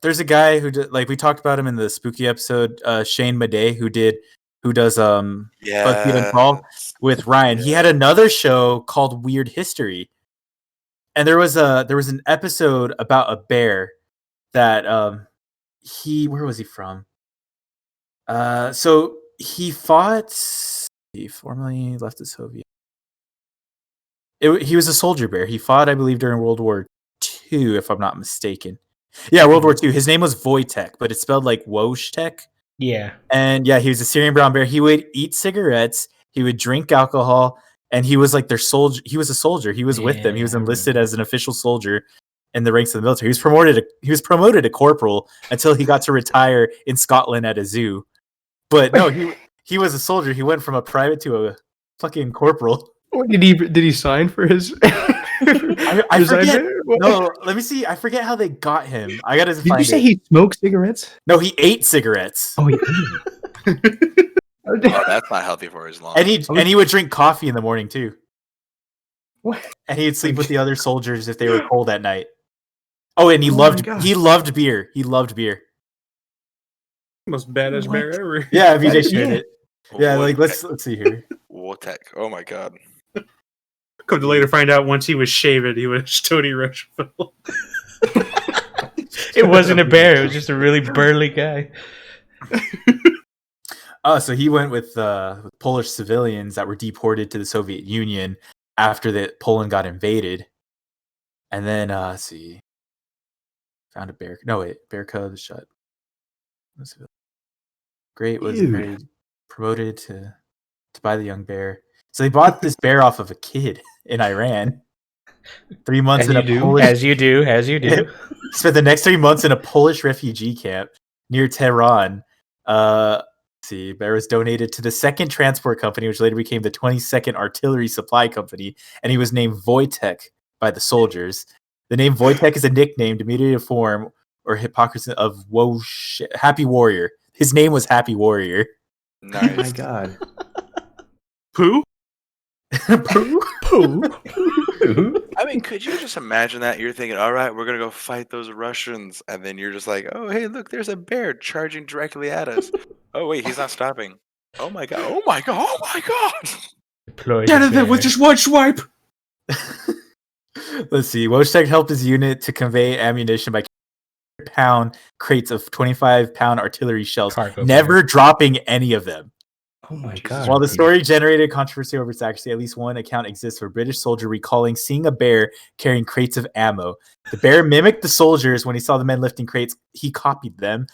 there's a guy who like we talked about him in the spooky episode, Shane Madej, who does BuzzFeed Unsolved with Ryan. He had another show called Weird History, and there was an episode about a bear that where was he from? So he fought. He formerly left the Soviet. He was a soldier bear. He fought, I believe, during World War II, if I'm not mistaken. Yeah, World War II. His name was Wojtek, but it's spelled like Wojtek. Yeah. And yeah, he was a Syrian brown bear. He would eat cigarettes. He would drink alcohol, and he was like their soldier. He was a soldier. He was with them. He was Yeah, I enlisted remember. as an official soldier in the ranks of the military. He was promoted to corporal until he got to retire in Scotland at a zoo. But no, he was a soldier. He went from a private to a fucking corporal. What, did he sign for his? I his forget. idea? What? No, let me see. I forget how they got him. I gotta Did find you say it. he smoked cigarettes? No, he ate cigarettes. Oh, yeah. Oh, that's not healthy for his lungs. And he would drink coffee in the morning too. What? And he'd sleep with the other soldiers if they were cold at night. Oh, and he Oh my loved God. beer. He loved beer. Most badass What? bear ever. Yeah, VJ What? shared Yeah. it. Yeah, like let's see here. Wotek. Oh my god. Come to later find out once he was shaven, he was Tony Roosevelt. It wasn't a bear. It was just a really burly guy. So he went with Polish civilians that were deported to the Soviet Union after Poland got invaded. And then let's see. Found a bear. No, wait, bear cub shot. Great was Dude. very promoted to buy the young bear. So they bought this bear off of a kid in Iran. 3 months As in you a do. Polish. As you do. As you do. Spent the next 3 months in a Polish refugee camp near Tehran. Let's see, bear was donated to the 2nd Transport Company, which later became the 22nd Artillery Supply Company, and he was named Wojtek by the soldiers. The name Wojtek is a nickname, diminutive form, or hypocrisy of Happy Warrior. His name was Happy Warrior. Oh my Nice. god. Pooh? Pooh. I mean, could you just imagine that? You're thinking, all right, we're going to go fight those Russians. And then you're just like, oh, hey, look, there's a bear charging directly at us. Oh, wait, he's not stopping. Oh, my God. Oh, my God. Oh, my God. Deploy Get the it there with bear. just one swipe. Let's see. Wojtek helped his unit to convey ammunition by pound crates of 25-pound artillery shells, Cargo never dropping any of them. Oh my Jesus. god. While the dude. story generated controversy over its accuracy, at least one account exists for a British soldier recalling seeing a bear carrying crates of ammo. The bear mimicked the soldiers when he saw the men lifting crates. He copied them.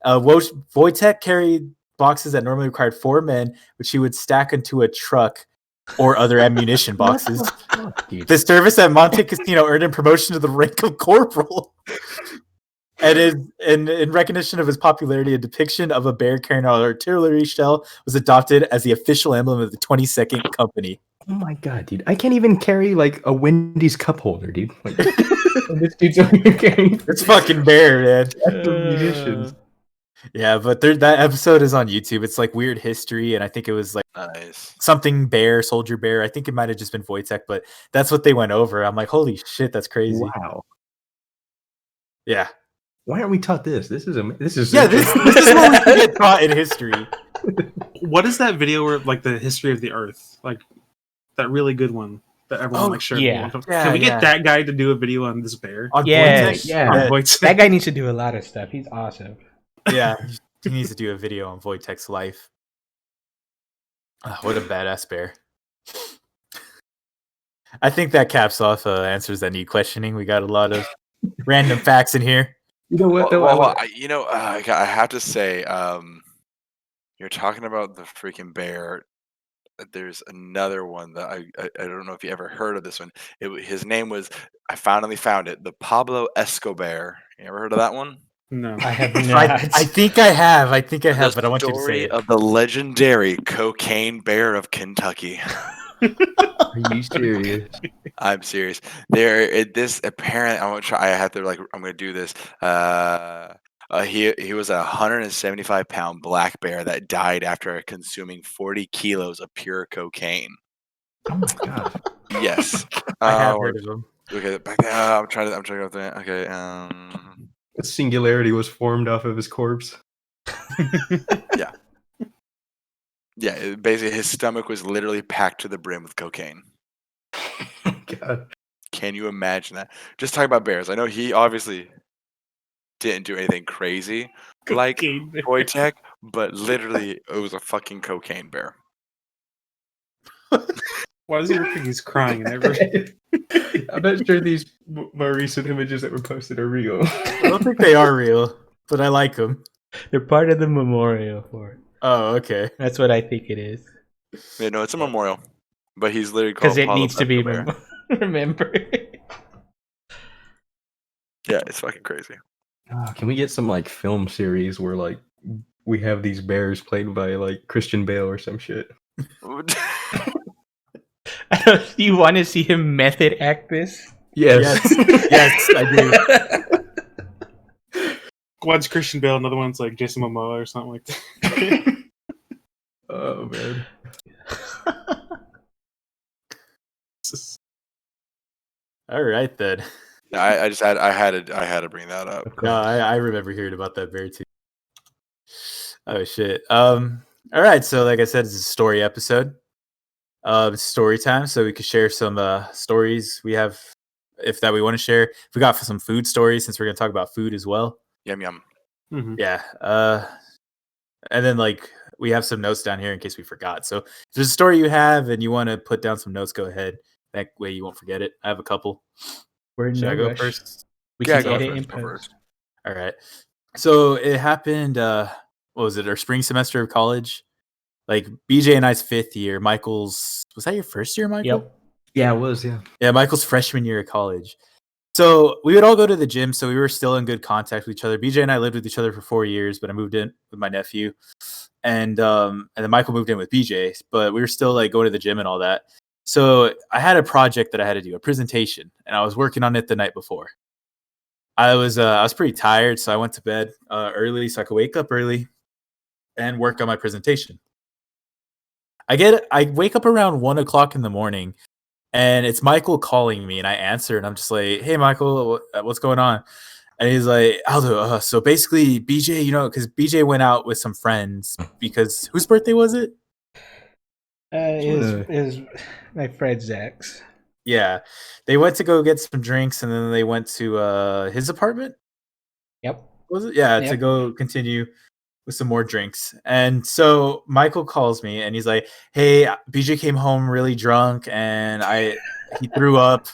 Wojtek carried boxes that normally required 4 men, which he would stack into a truck or other ammunition boxes. What the fuck, dude? The service at Monte Casino earned him promotion to the rank of corporal. And in recognition of his popularity, a depiction of a bear carrying an artillery shell was adopted as the official emblem of the 22nd Company. Oh my god, dude! I can't even carry like a Wendy's cup holder, dude. Like, this dude's over here carrying. It's fucking bear, man. Munitions. Yeah, but that episode is on YouTube. It's like weird history, and I think it was like Nice. something bear, soldier bear. I think it might have just been Wojtek, but that's what they went over. I'm like, holy shit, that's crazy. Wow. Yeah. Why aren't we taught this? This is Yeah, this is what we can get taught in history. What is that video where like the history of the Earth, like that really good one that everyone Oh, like shared? yeah. Can we get that guy to do a video on this bear? On Yeah, Wojtek? yeah. On Wojtek? That guy needs to do a lot of stuff. He's awesome. Yeah, he needs to do a video on Wojtek's life. What a badass bear. I think that caps off answers that need questioning. We got a lot of random facts in here. You know what? Though, I have to say, you're talking about the freaking bear. There's another one that I don't know if you ever heard of this one. His name was, I finally found it, the Pablo Escobar. You ever heard of that one? No. I have not. I think I have, The but I want you to say story it. of the legendary cocaine bear of Kentucky. are you serious? I'm serious. This apparent. I'm gonna try. I'm gonna do this. He was a 175-pound black bear that died after consuming 40 kilos of pure cocaine. Oh my god. Yes. I have heard of him. Okay, back there. I'm trying to go through it. Okay. A singularity was formed off of his corpse. Yeah. Basically, his stomach was literally packed to the brim with cocaine. God. Can you imagine that? Just talking about bears. I know he obviously didn't do anything crazy like Cocaine bear. Wojtek, but literally it was a fucking cocaine bear. Why does he look like he's crying? And every... I'm not sure these more recent images that were posted are real. I don't think they are real, but I like them. They're part of the memorial for it. Oh, okay. That's what I think it is. Yeah, no, it's a memorial, but he's literally called Because it Pablo needs to be Escobar. remembered. Yeah, it's fucking crazy. Can we get some like film series where like we have these bears played by like Christian Bale or some shit? Do you want to see him method act this? Yes. Yes, I do. One's Christian Bale, another one's like Jason Momoa or something like that. Oh man. All right then. I had to bring that up. No, I remember hearing about that bear too. Oh shit. All right. So like I said, it's a story episode. It's story time, so we could share some stories we have if that we want to share. If we got some food stories, since we're gonna talk about food as well. Yum yum. Mhm. Yeah. And then like we have some notes down here in case we forgot. So if there's a story you have and you want to put down some notes, go ahead. That way you won't forget it. I have a couple. We're in Should no I go rush. first? We Yeah, can go edit first, and go post. first. All right. So it happened. What was it? Our spring semester of college. Like BJ and I's 5th year. Michael's, was that your first year, Michael? Yep. Yeah, it was. Yeah. Yeah, Michael's freshman year of college. So we would all go to the gym. So we were still in good contact with each other. BJ and I lived with each other for 4 years, but I moved in with my nephew, and then Michael moved in with BJ. But we were still like going to the gym and all that. So I had a project that I had to do, a presentation, and I was working on it the night before. I was pretty tired, so I went to bed early so I could wake up early and work on my presentation. I wake up around 1:00 in the morning, and it's Michael calling me, and I answer, and I'm just like, "Hey, Michael, what's going on?" And he's like, "Aldo, so basically, BJ, because BJ went out with some friends because whose birthday was it?" Is my friend Zach's. Yeah, they went to go get some drinks, and then they went to his apartment. Yep. Was it? Yeah, to Yep. go continue with some more drinks. And so Michael calls me and he's like, "Hey, BJ came home really drunk and he threw up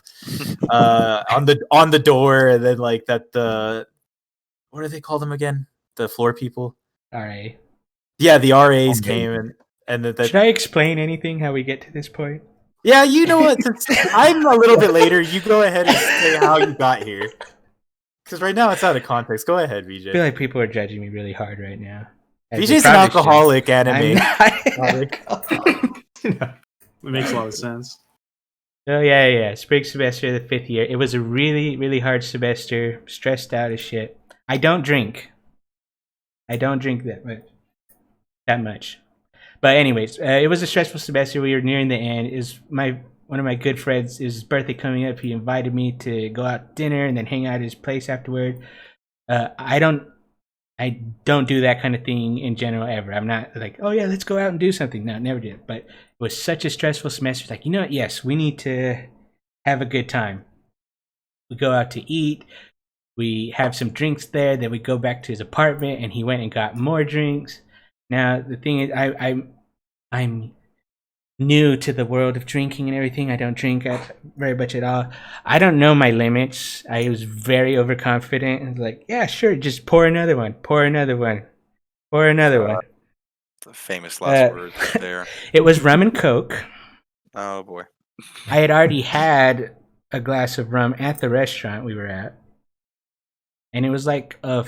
on the door, and then like that the what do they call them again? The floor people? All right. Yeah, the RAs came and Should I explain anything how we get to this point? yeah, you know what? Since I'm a little bit later, you go ahead and say how you got here. Because right now it's out of context. Go ahead, I feel VJ. like people are judging me really hard right now. As they VJ's an probably should. alcoholic I'm anime. not. It makes a lot of sense. Oh yeah. Spring semester, the 5th year. It was a really, really hard semester. Stressed out as shit. I don't drink that much. But anyways, it was a stressful semester. We were nearing the end. Is one of my good friends, his birthday coming up. He invited me to go out to dinner and then hang out at his place afterward. I don't do that kind of thing in general ever. I'm not like, oh yeah, let's go out and do something. No, never did. But it was such a stressful semester. It's like, you know what? Yes, we need to have a good time. We go out to eat. We have some drinks there. Then we go back to his apartment, and he went and got more drinks. Now the thing is, I'm new to the world of drinking and everything. I don't drink very much at all. I don't know my limits. I was very overconfident and like, yeah, sure, just pour another one. The famous last words right there. It was rum and Coke. Oh boy. I had already had a glass of rum at the restaurant we were at, and it was like a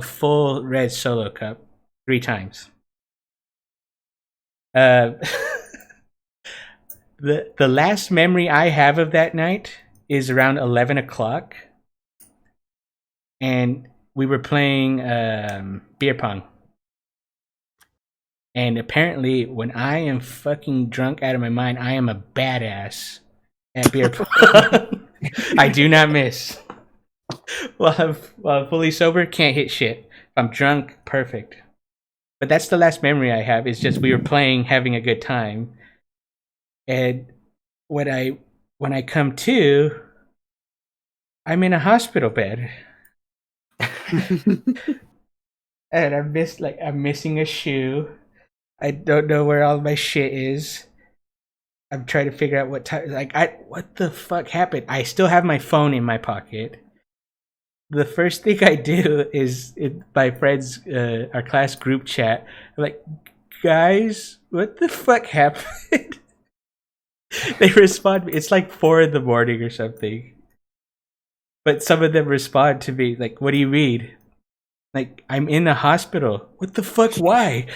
full red Solo cup 3 times. The last memory I have of that night is around 11 o'clock, and we were playing beer pong. And apparently, when I am fucking drunk out of my mind, I am a badass at beer pong. I do not miss. While I'm fully sober, can't hit shit. If I'm drunk, perfect. But that's the last memory I have. Is just we were playing, having a good time. And when I come to, I'm in a hospital bed. And I'm missing a shoe. I don't know where all my shit is. I'm trying to figure out what time. What the fuck happened? I still have my phone in my pocket. The first thing I do is in my friends, our class group chat. I'm like, guys, what the fuck happened? They respond. It's like 4 a.m. or something. But some of them respond to me like, "What do you mean?" Like, I'm in a hospital. What the fuck? Why?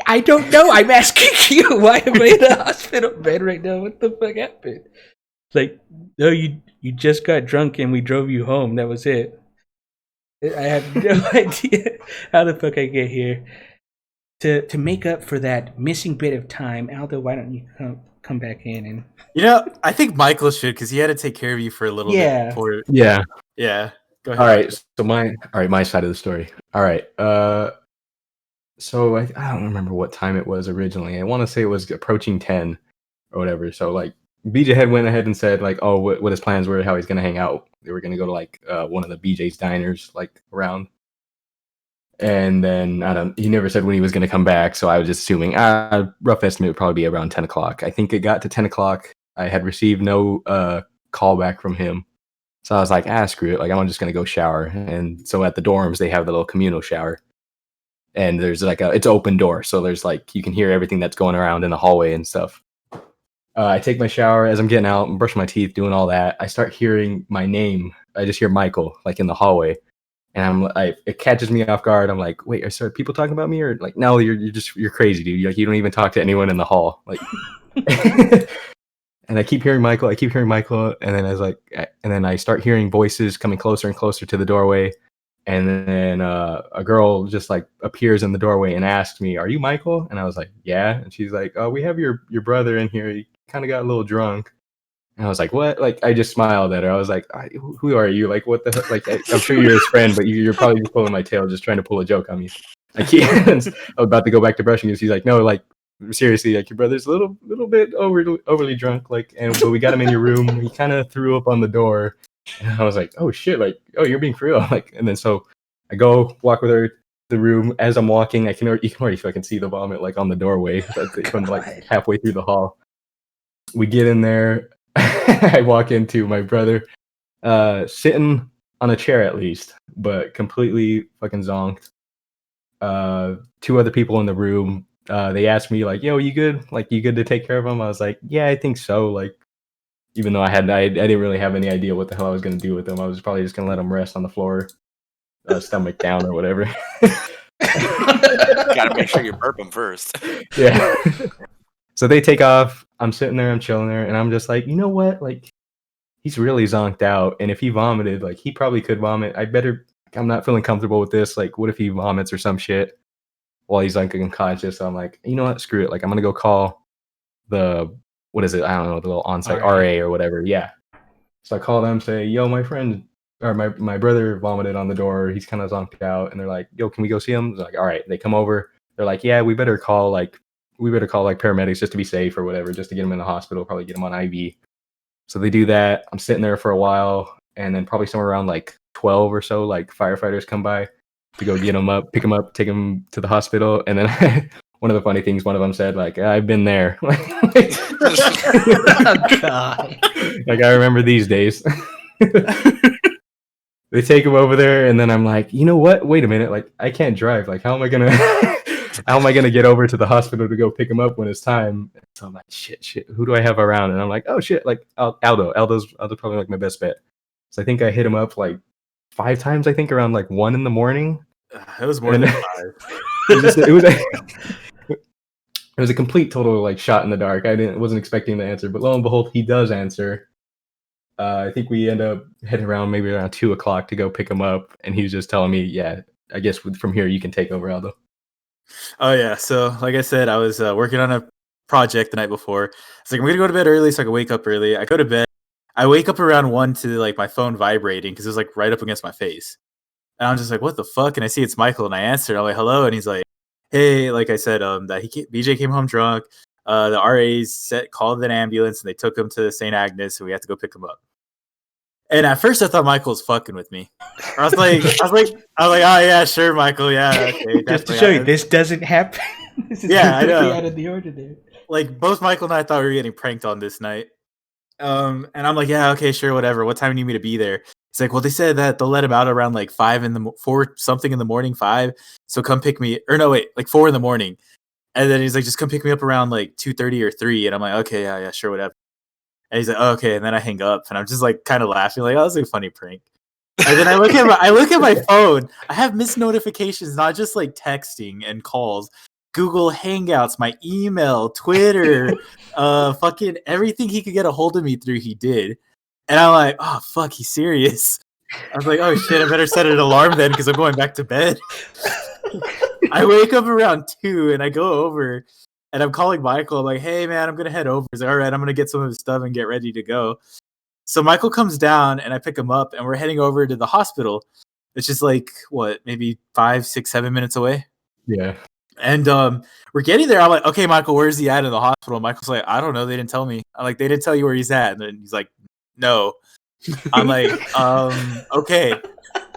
I don't know. I'm asking you. Why am I in a hospital bed right now? What the fuck happened? It's like, no, you just got drunk and we drove you home. That was it. I have no idea how the fuck I get here. To make up for that missing bit of time, Aldo, why don't you come back in and? You know, I think Michael should because he had to take care of you for a little bit. Yeah. Go ahead. All right. So my side of the story. All right. So I don't remember what time it was originally. I want to say it was approaching 10 or whatever. So like BJ had went ahead and said like, oh, what his plans were, how he's gonna hang out. They were gonna go to like one of the BJ's diners like around. And then he never said when he was gonna come back. So I was just assuming rough estimate would probably be around 10 o'clock. I think it got to 10 o'clock. I had received no call back from him. So I was like, screw it. Like I'm just gonna go shower. And so at the dorms they have the little communal shower. And there's like it's an open door, so there's like you can hear everything that's going around in the hallway and stuff. I take my shower as I'm getting out and brushing my teeth, doing all that. I start hearing my name. I just hear Michael like in the hallway, and it catches me off guard. I'm like, wait, are people talking about me or like no? You're crazy, dude. Like you don't even talk to anyone in the hall. Like, and I keep hearing Michael. And then I start hearing voices coming closer and closer to the doorway. And then a girl just like appears in the doorway and asks me, "Are you Michael?" And I was like, "Yeah." And she's like, "Oh, we have your brother in here. He kind of got a little drunk." And I was like, "What?" Like I just smiled at her. I was like, "Who are you? Like what the like? I'm sure you're his friend, but you're probably just pulling my tail, just trying to pull a joke on me." I was about to go back to brushing, and she's like, "No, like seriously, like your brother's a little bit overly drunk. Like, but we got him in your room. He kind of threw up on the door." And I was like, "Oh shit! Like, oh, you're being for real!" Like, and then so I go walk with her to the room. As I'm walking, you can already fucking see the vomit like on the doorway. That's even like halfway through the hall. We get in there. I walk into my brother sitting on a chair at least, but completely fucking zonked. Two other people in the room. They asked me like, "Yo, you good? Like, you good to take care of him?" I was like, "Yeah, I think so." Like, even though I didn't really have any idea what the hell I was gonna do with him. I was probably just gonna let him rest on the floor, stomach down or whatever. Gotta make sure you burp him first. Yeah. So they take off. I'm sitting there, I'm chilling there, and I'm just like, you know what? Like, he's really zonked out, and if he vomited, like, he probably could vomit. I'm not feeling comfortable with this. Like, what if he vomits or some shit while he's like unconscious? So I'm like, you know what? Screw it. Like, I'm gonna go call what is it? I don't know, the little on-site RA or whatever. Yeah. So I call them, say, yo, my friend or my brother vomited on the door. He's kind of zonked out, and they're like, yo, can we go see him? They're like, all right. They come over. They're like, yeah, we better call like paramedics just to be safe or whatever, just to get him in the hospital, probably get him on IV. So they do that. I'm sitting there for a while, and then probably somewhere around like 12 or so, like firefighters come by to go get him up, pick him up, take him to the hospital. And then one of the funny things, one of them said, like, I've been there. Oh, God. Like, I remember these days. They take him over there, and then I'm like, you know what? Wait a minute. Like, I can't drive. Like, how am I gonna get over to the hospital to go pick him up when it's time? So I'm like, shit. Who do I have around? And I'm like, oh shit, like Aldo. Aldo's probably like my best bet. So I think I hit him up like 5 times. I think around like 1 a.m. It was more than 5. It was a complete total like shot in the dark. Wasn't expecting the answer, but lo and behold, he does answer. I think we end up heading around maybe around 2 o'clock to go pick him up, and he was just telling me, yeah, I guess from here you can take over, Aldo. Oh yeah, so like I said, I was working on a project the night before. It's like, I'm gonna go to bed early so I can wake up early. I go to bed. I wake up around 1 to like my phone vibrating because it was like right up against my face. And I'm just like, what the fuck? And I see it's Michael, and I answer. I'm like, hello, and he's like, hey, like I said, that BJ came home drunk. The RAs called an ambulance, and they took him to St. Agnes, and we had to go pick him up. And at first, I thought Michael was fucking with me. I was like, oh yeah, sure, Michael, yeah, okay. Just to show you, this doesn't happen. This is I know. out of the ordinary. Like, both Michael and I thought we were getting pranked on this night. And I'm like, yeah, okay, sure, whatever. What time do you need me to be there? He's like, well, they said that they'll let him out around like 4 something in the morning, 5. So come pick me, or no, wait, like 4 in the morning. And then he's like, just come pick me up around like 2:30 or 3. And I'm like, okay, yeah, sure, whatever. And he's like, oh, okay. And then I hang up, and I'm just like kind of laughing, like, oh, that's a funny prank. And then I look at my phone. I have missed notifications, not just like texting and calls, Google Hangouts, my email, Twitter, fucking everything he could get a hold of me through, he did. And I'm like, oh fuck, he's serious. I was like, oh shit, I better set an alarm then because I'm going back to bed. I wake up around 2 and I go over and I'm calling Michael. I'm like, hey man, I'm gonna head over. He's like, all right, I'm gonna get some of his stuff and get ready to go. So Michael comes down and I pick him up and we're heading over to the hospital. It's just like what, maybe 5, 6, 7 minutes away. Yeah. And we're getting there. I'm like, okay, Michael, where's he at in the hospital? Michael's like, I don't know. They didn't tell me. I'm like, they didn't tell you where he's at. And then he's like, no. I'm like, okay.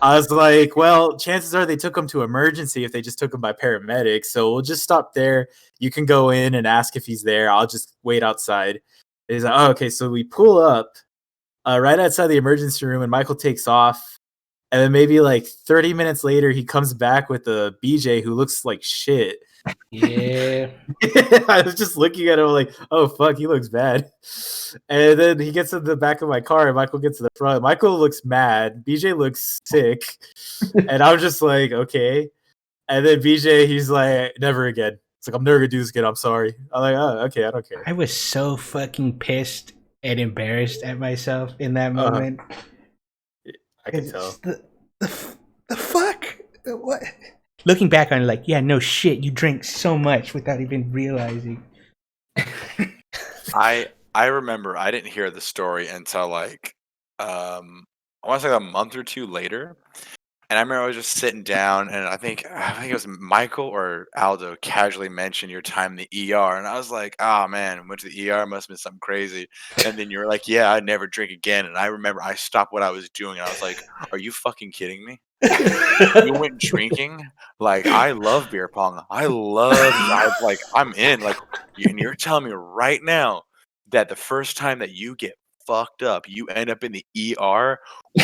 I was like, well, chances are they took him to emergency if they just took him by paramedics. So we'll just stop there. You can go in and ask if he's there. I'll just wait outside. And he's like, oh, okay. So we pull up right outside the emergency room, and Michael takes off. And then maybe like 30 minutes later, he comes back with a BJ who looks like shit. Yeah. I was just looking at him like, oh, fuck, he looks bad. And then he gets in the back of my car, and Michael gets to the front. Michael looks mad. BJ looks sick. And I'm just like, okay. And then BJ, he's like, never again. It's like, I'm never going to do this again. I'm sorry. I'm like, oh, okay, I don't care. I was so fucking pissed and embarrassed at myself in that moment. I can tell. The fuck? What? Looking back on it, like, yeah, no shit, you drink so much without even realizing. I remember I didn't hear the story until like I want to say a month or 2 later. And I remember I was just sitting down, and I think it was Michael or Aldo casually mentioned your time in the ER, and I was like, "Oh man, went to the ER, must have been something crazy." And then you were like, "Yeah, I'd never drink again." And I remember I stopped what I was doing, and I was like, "Are you fucking kidding me?" We went drinking. Like, I love beer pong. I'm in. Like, and you're telling me right now that the first time that you get fucked up, you end up in the ER.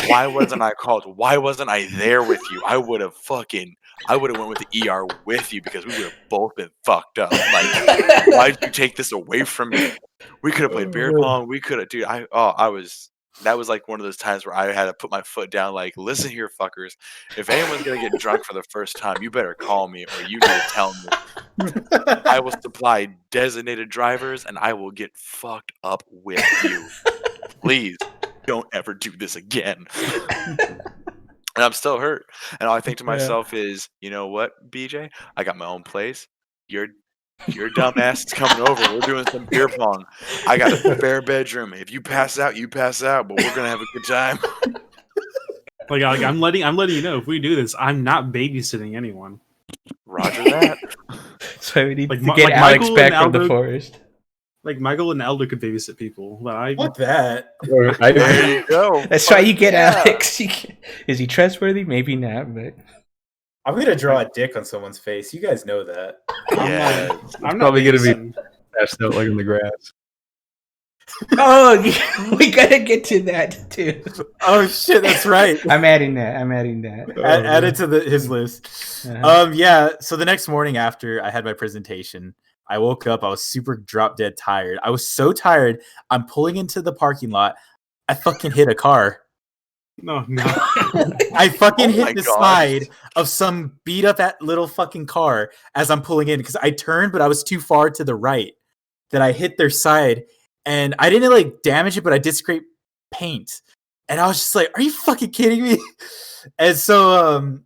Why wasn't I called? Why wasn't I there with you? I would have went with the ER with you because we would have both been fucked up. Like, why did you take this away from me? We could have played beer pong. We could have, dude. That was like one of those times where I had to put my foot down. Like, listen here, fuckers. If anyone's gonna get drunk for the first time, you better call me or you need to tell me. I will supply designated drivers and I will get fucked up with you. Please don't ever do this again. And I'm still hurt. And all I think to myself is, you know what, BJ? I got my own place. Your dumb ass is coming over. We're doing some beer pong. I got a spare bedroom. If you pass out, you pass out, but we're gonna have a good time. Like I'm letting you know, if we do this, I'm not babysitting anyone. Roger that. So we need Like, to get like Alex Michael back and from the Aldo- forest. Like Michael and Elder could babysit people, but I Fuck that. There you go. That's why you get Yeah. Alex. Is he trustworthy? Maybe not, but I'm gonna draw a dick on someone's face. You guys know that. Yeah. I'm not Probably gonna be- babysitting. Passed out like in the grass. oh, yeah, we gotta get to that too. Oh shit, that's right. I'm adding that. Add it to his list. Uh-huh. Yeah. So the next morning after I had my presentation, I woke up. I was super drop dead tired. I was so tired. I'm pulling into the parking lot. I fucking hit a car. No. I fucking Oh my hit the gosh. side of some beat up that little fucking car as I'm pulling in because I turned, but I was too far to the right that I hit their side, and I didn't like damage it, but I did scrape paint, and I was just like, "Are you fucking kidding me?" And so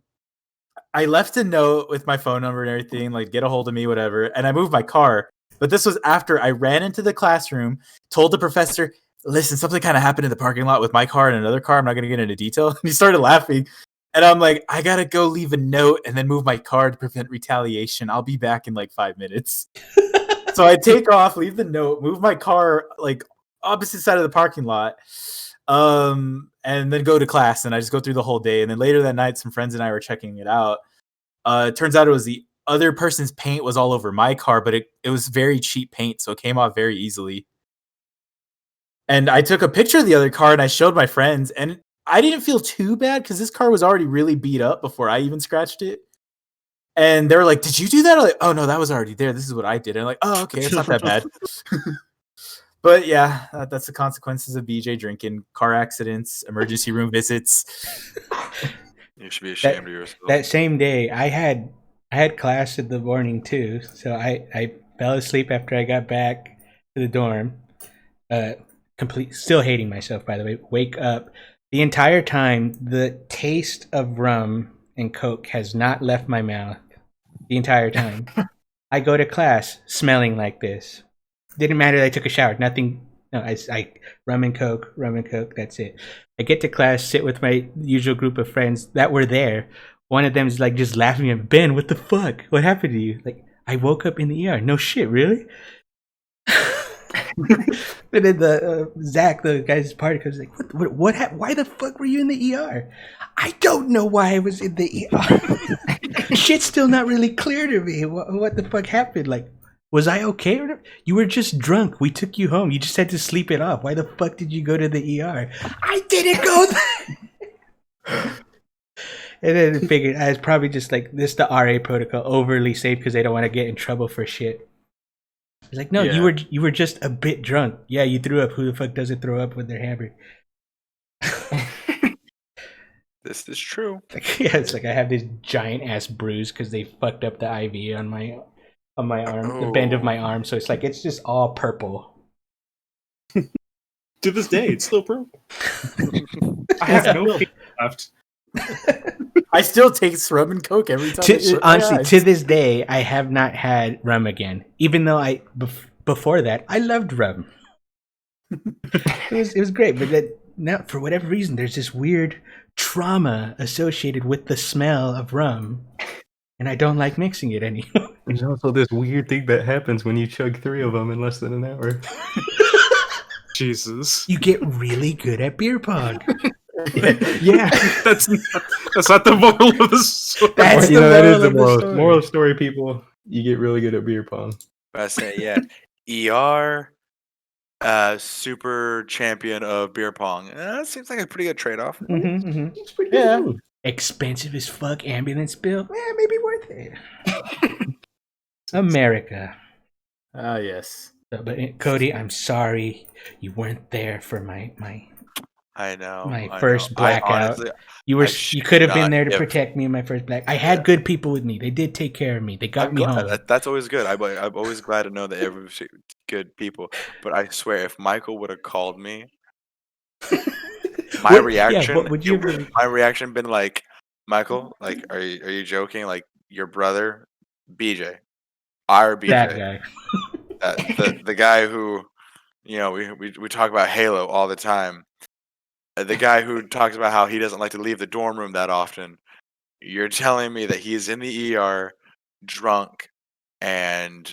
I left a note with my phone number and everything, like get a hold of me, whatever, and I moved my car. But this was after I ran into the classroom, told the professor, listen, something kind of happened in the parking lot with my car and another car. I'm not going to get into detail. And he started laughing. And I'm like, I got to go leave a note and then move my car to prevent retaliation. I'll be back in like 5 minutes. So I take off, leave the note, move my car like opposite side of the parking lot, and then go to class. And I just go through the whole day. And then later that night, some friends and I were checking it out. It turns out it was the other person's paint was all over my car, but it was very cheap paint. So it came off very easily. And I took a picture of the other car and I showed my friends, and I didn't feel too bad because this car was already really beat up before I even scratched it. And they were like, "Did you do that?" I'm like, "Oh no, that was already there. This is what I did." And I'm like, "Oh, okay, it's not that bad." But yeah, that's the consequences of BJ drinking: car accidents, emergency room visits. You should be ashamed of yourself. That same day, I had class in the morning too, so I fell asleep after I got back to the dorm. Still hating myself, by the way. Wake up. The entire time, the taste of rum and Coke has not left my mouth. The entire time. I go to class smelling like this. Didn't matter that I took a shower. Nothing. No, I rum and Coke. That's it. I get to class, sit with my usual group of friends that were there. One of them is like just laughing at me. Ben, what the fuck? What happened to you? Like, I woke up in the ER. No shit, really? And then the Zach, the guy's party, was like, "What happened? Why the fuck were you in the ER?" I don't know why I was in the ER. Shit's still not really clear to me. What the fuck happened? Like, was I okay? Or you were just drunk. We took you home. You just had to sleep it off. Why the fuck did you go to the ER? I didn't go there. And then I figured I was probably just like, this the RA protocol, overly safe because they don't want to get in trouble for shit. It's like, no, Yeah. you were just a bit drunk. Yeah, you threw up. Who the fuck doesn't throw up when they're hammered? This is true. Yeah, it's like I have this giant ass bruise because they fucked up the IV on my arm, the bend of my arm. So it's like it's just all purple. To this day, it's still purple. I have no pain left. I still taste rum and Coke every time. I shut my Honestly, eyes. to this day, I have not had rum again. Even though before that, I loved rum. It was great, but now for whatever reason, there's this weird trauma associated with the smell of rum, and I don't like mixing it anymore. There's also this weird thing that happens when you chug 3 of them in less than an hour. Jesus. You get really good at beer pong. Yeah, that's That's not the moral of the story. That's You the know, that moral is the of the moral. story. Moral story, people. You get really good at beer pong. I say, yeah, ER, super champion of beer pong. Seems like a pretty good trade-off. It's pretty Yeah. good. Expensive as fuck ambulance bill. Maybe worth it. America. Ah, yes. But Cody, I'm sorry you weren't there for my I know. my I first know. blackout. Honestly, You shit could you have been not, there to if- protect me in my first black. I had good people with me. They did take care of me. They got I'm me glad. home. That's always good. I'm always glad to know that everyone's good people. But I swear, if Michael would have called me, my reaction, Yeah, what would you have been? my reaction been like, Michael, like, are you joking? Like, your brother, BJ, our That BJ, guy. the guy who, we talk about Halo all the time. The guy who talks about how he doesn't like to leave the dorm room that often. You're telling me that he's in the ER, drunk, and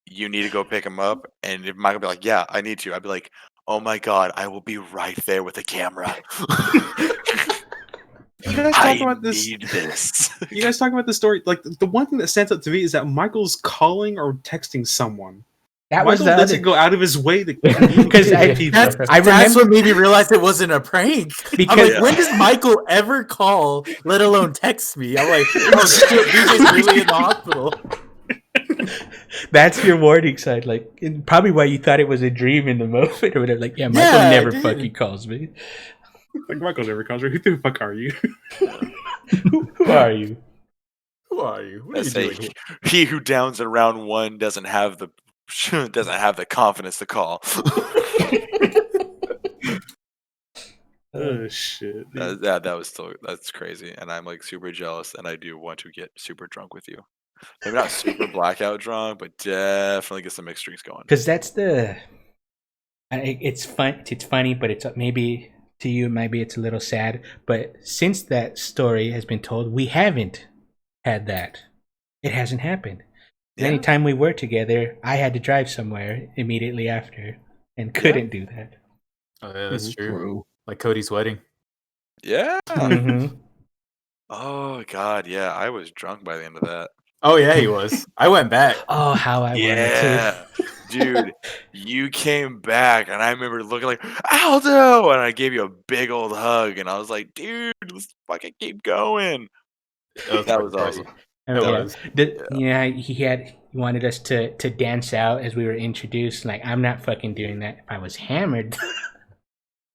you need to go pick him up? And if Michael be like, yeah, I need to, I'd be like, oh my god, I will be right there with the camera. You guys I talk about this. need this. You guys talk about the story. Like the one thing that stands out to me is that Michael's calling or texting someone. That was Michael the doesn't other. go out of his way to Because I That's remember what made me realize it wasn't a prank. Because- I'm like, when does Michael ever call, let alone text me? I'm like, oh shit, BJ's really in the hospital. that's your warning sign. Like probably why you thought it was a dream in the moment or whatever. Like, yeah, Michael Yeah, I never did. fucking calls me. Like Michael never calls her. Who the fuck are you? Who are you? Who are you? What are I you say, doing here? he who downs in round one doesn't have the confidence to call. Oh shit. dude. That's crazy, and I'm like super jealous, and I do want to get super drunk with you. Maybe not super blackout drunk, but definitely get some mixed drinks going. Because that's the. It's fun. It's funny, but it's maybe to you. Maybe it's a little sad. But since that story has been told, we haven't had that. It hasn't happened. Yeah. Anytime we were together, I had to drive somewhere immediately after, and couldn't do that. Oh yeah, that's true. True. Like Cody's wedding. Yeah. Mhm. Oh god, yeah. I was drunk by the end of that. Oh yeah, he was. I went back. Oh, how I wanted Yeah, to. dude, you came back, and I remember looking like Aldo, and I gave you a big old hug, and I was like, dude, let's fucking keep going. That was awesome. Oh, It yeah. was. He wanted us to dance out as we were introduced. Like, I'm not fucking doing that. If I was hammered,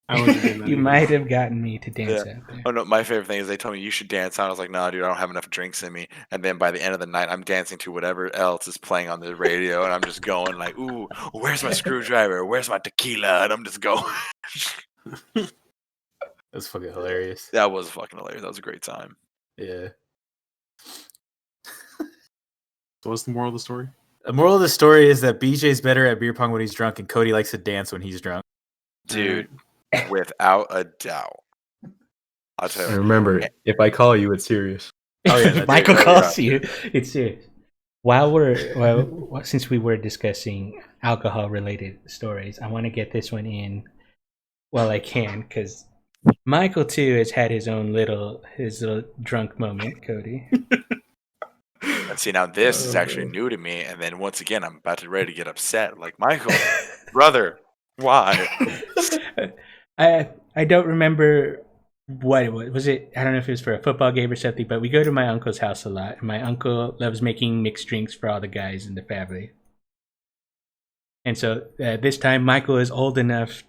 I wasn't doing that you either. might have gotten me to dance out there. Oh no, my favorite thing is they told me you should dance out. I was like, nah, dude, I don't have enough drinks in me. And then by the end of the night, I'm dancing to whatever else is playing on the radio, and I'm just going like, ooh, where's my screwdriver? Where's my tequila? And I'm just going. That's fucking hilarious. That was fucking hilarious. That was a great time. Yeah. So what's the moral of the story? The moral of the story is that BJ's better at beer pong when he's drunk, and Cody likes to dance when he's drunk. Dude, without a doubt. I'll tell And you. remember, if I call you, it's serious. Oh, yeah, that's Michael right, calls you. It's serious. Since we were discussing alcohol-related stories, I want to get this one in while I can, because Michael too has had his little drunk moment. Cody. And see, now this is actually new to me. And then once again, I'm about to ready to get upset. Like, Michael, brother, why? I don't remember what it was. Was it? I don't know if it was for a football game or something. But we go to my uncle's house a lot. And my uncle loves making mixed drinks for all the guys in the family. And so this time, Michael is old enough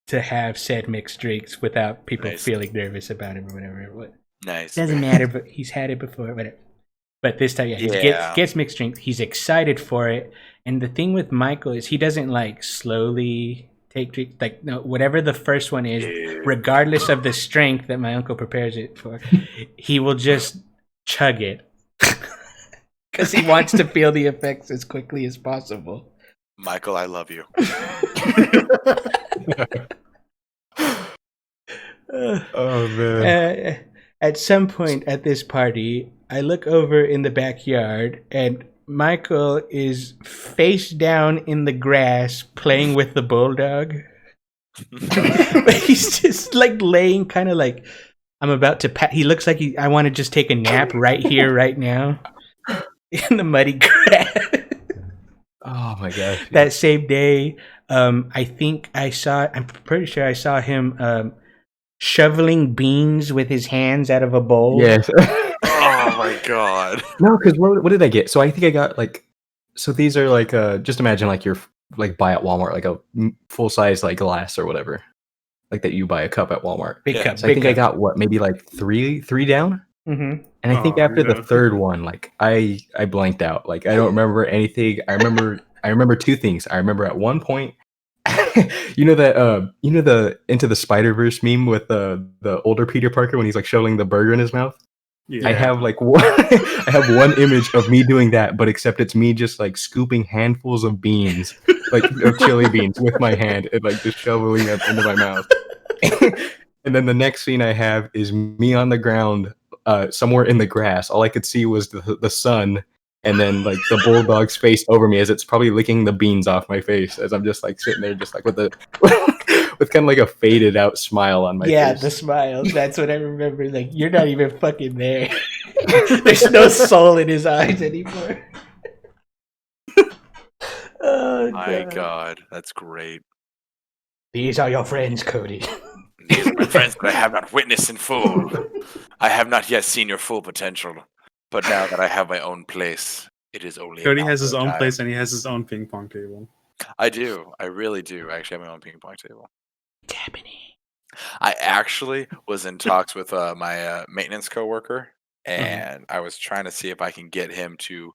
to have said mixed drinks without people Nice. feeling nervous about it or whatever. What Nice. doesn't matter, but he's had it before, whatever. But this time, yeah, he Yeah. gets mixed drinks. He's excited for it. And the thing with Michael is he doesn't like slowly take drinks. Like, no, whatever the first one is, Dude. regardless of the strength that my uncle prepares it for, he will just chug it because he wants to feel the effects as quickly as possible. Michael, I love you. Oh man. At some point at this party, I look over in the backyard and Michael is face down in the grass playing with the bulldog. But he's just like laying kind of like I'm about to. He looks like I want to just take a nap right here, right now, in the muddy grass. Oh my gosh. That same day, I think I saw. I'm pretty sure I saw him shoveling beans with his hands out of a bowl. Yes. Oh my god. No, because what did I get? So I think I got like, so these are like, just imagine like you're like buy at Walmart, like a full size like glass or whatever, like that you buy a cup at Walmart. Big Yeah. cup. So I think I got what, maybe like three down. Mm-hmm. And I think Oh, after the yeah. third one, like I blanked out. Like I don't remember anything. I remember two things. I remember at one point, you know the Into the Spider-Verse meme with the older Peter Parker when he's like shoveling the burger in his mouth. Yeah. I have like one, I have one image of me doing that, but except it's me just like scooping handfuls of beans, like of chili beans with my hand and like just shoveling them into my mouth. And then the next scene I have is me on the ground, somewhere in the grass. All I could see was the sun, and then like the bulldog's face over me as it's probably licking the beans off my face as I'm just like sitting there, just like with the with kind of like a faded out smile on my face. The smiles. That's what I remember. Like, you're not even fucking there. There's no soul in his eyes anymore. Oh, My god, that's great. These are your friends, Cody. These are my friends that I have not witnessed in full. I have not yet seen your full potential, but now that I have my own place, it is only. Cody has his own time. place and he has his own ping pong table. I do. I really do. I actually have my own ping pong table. Tappany. I actually was in talks with my maintenance coworker, and I was trying to see if I can get him to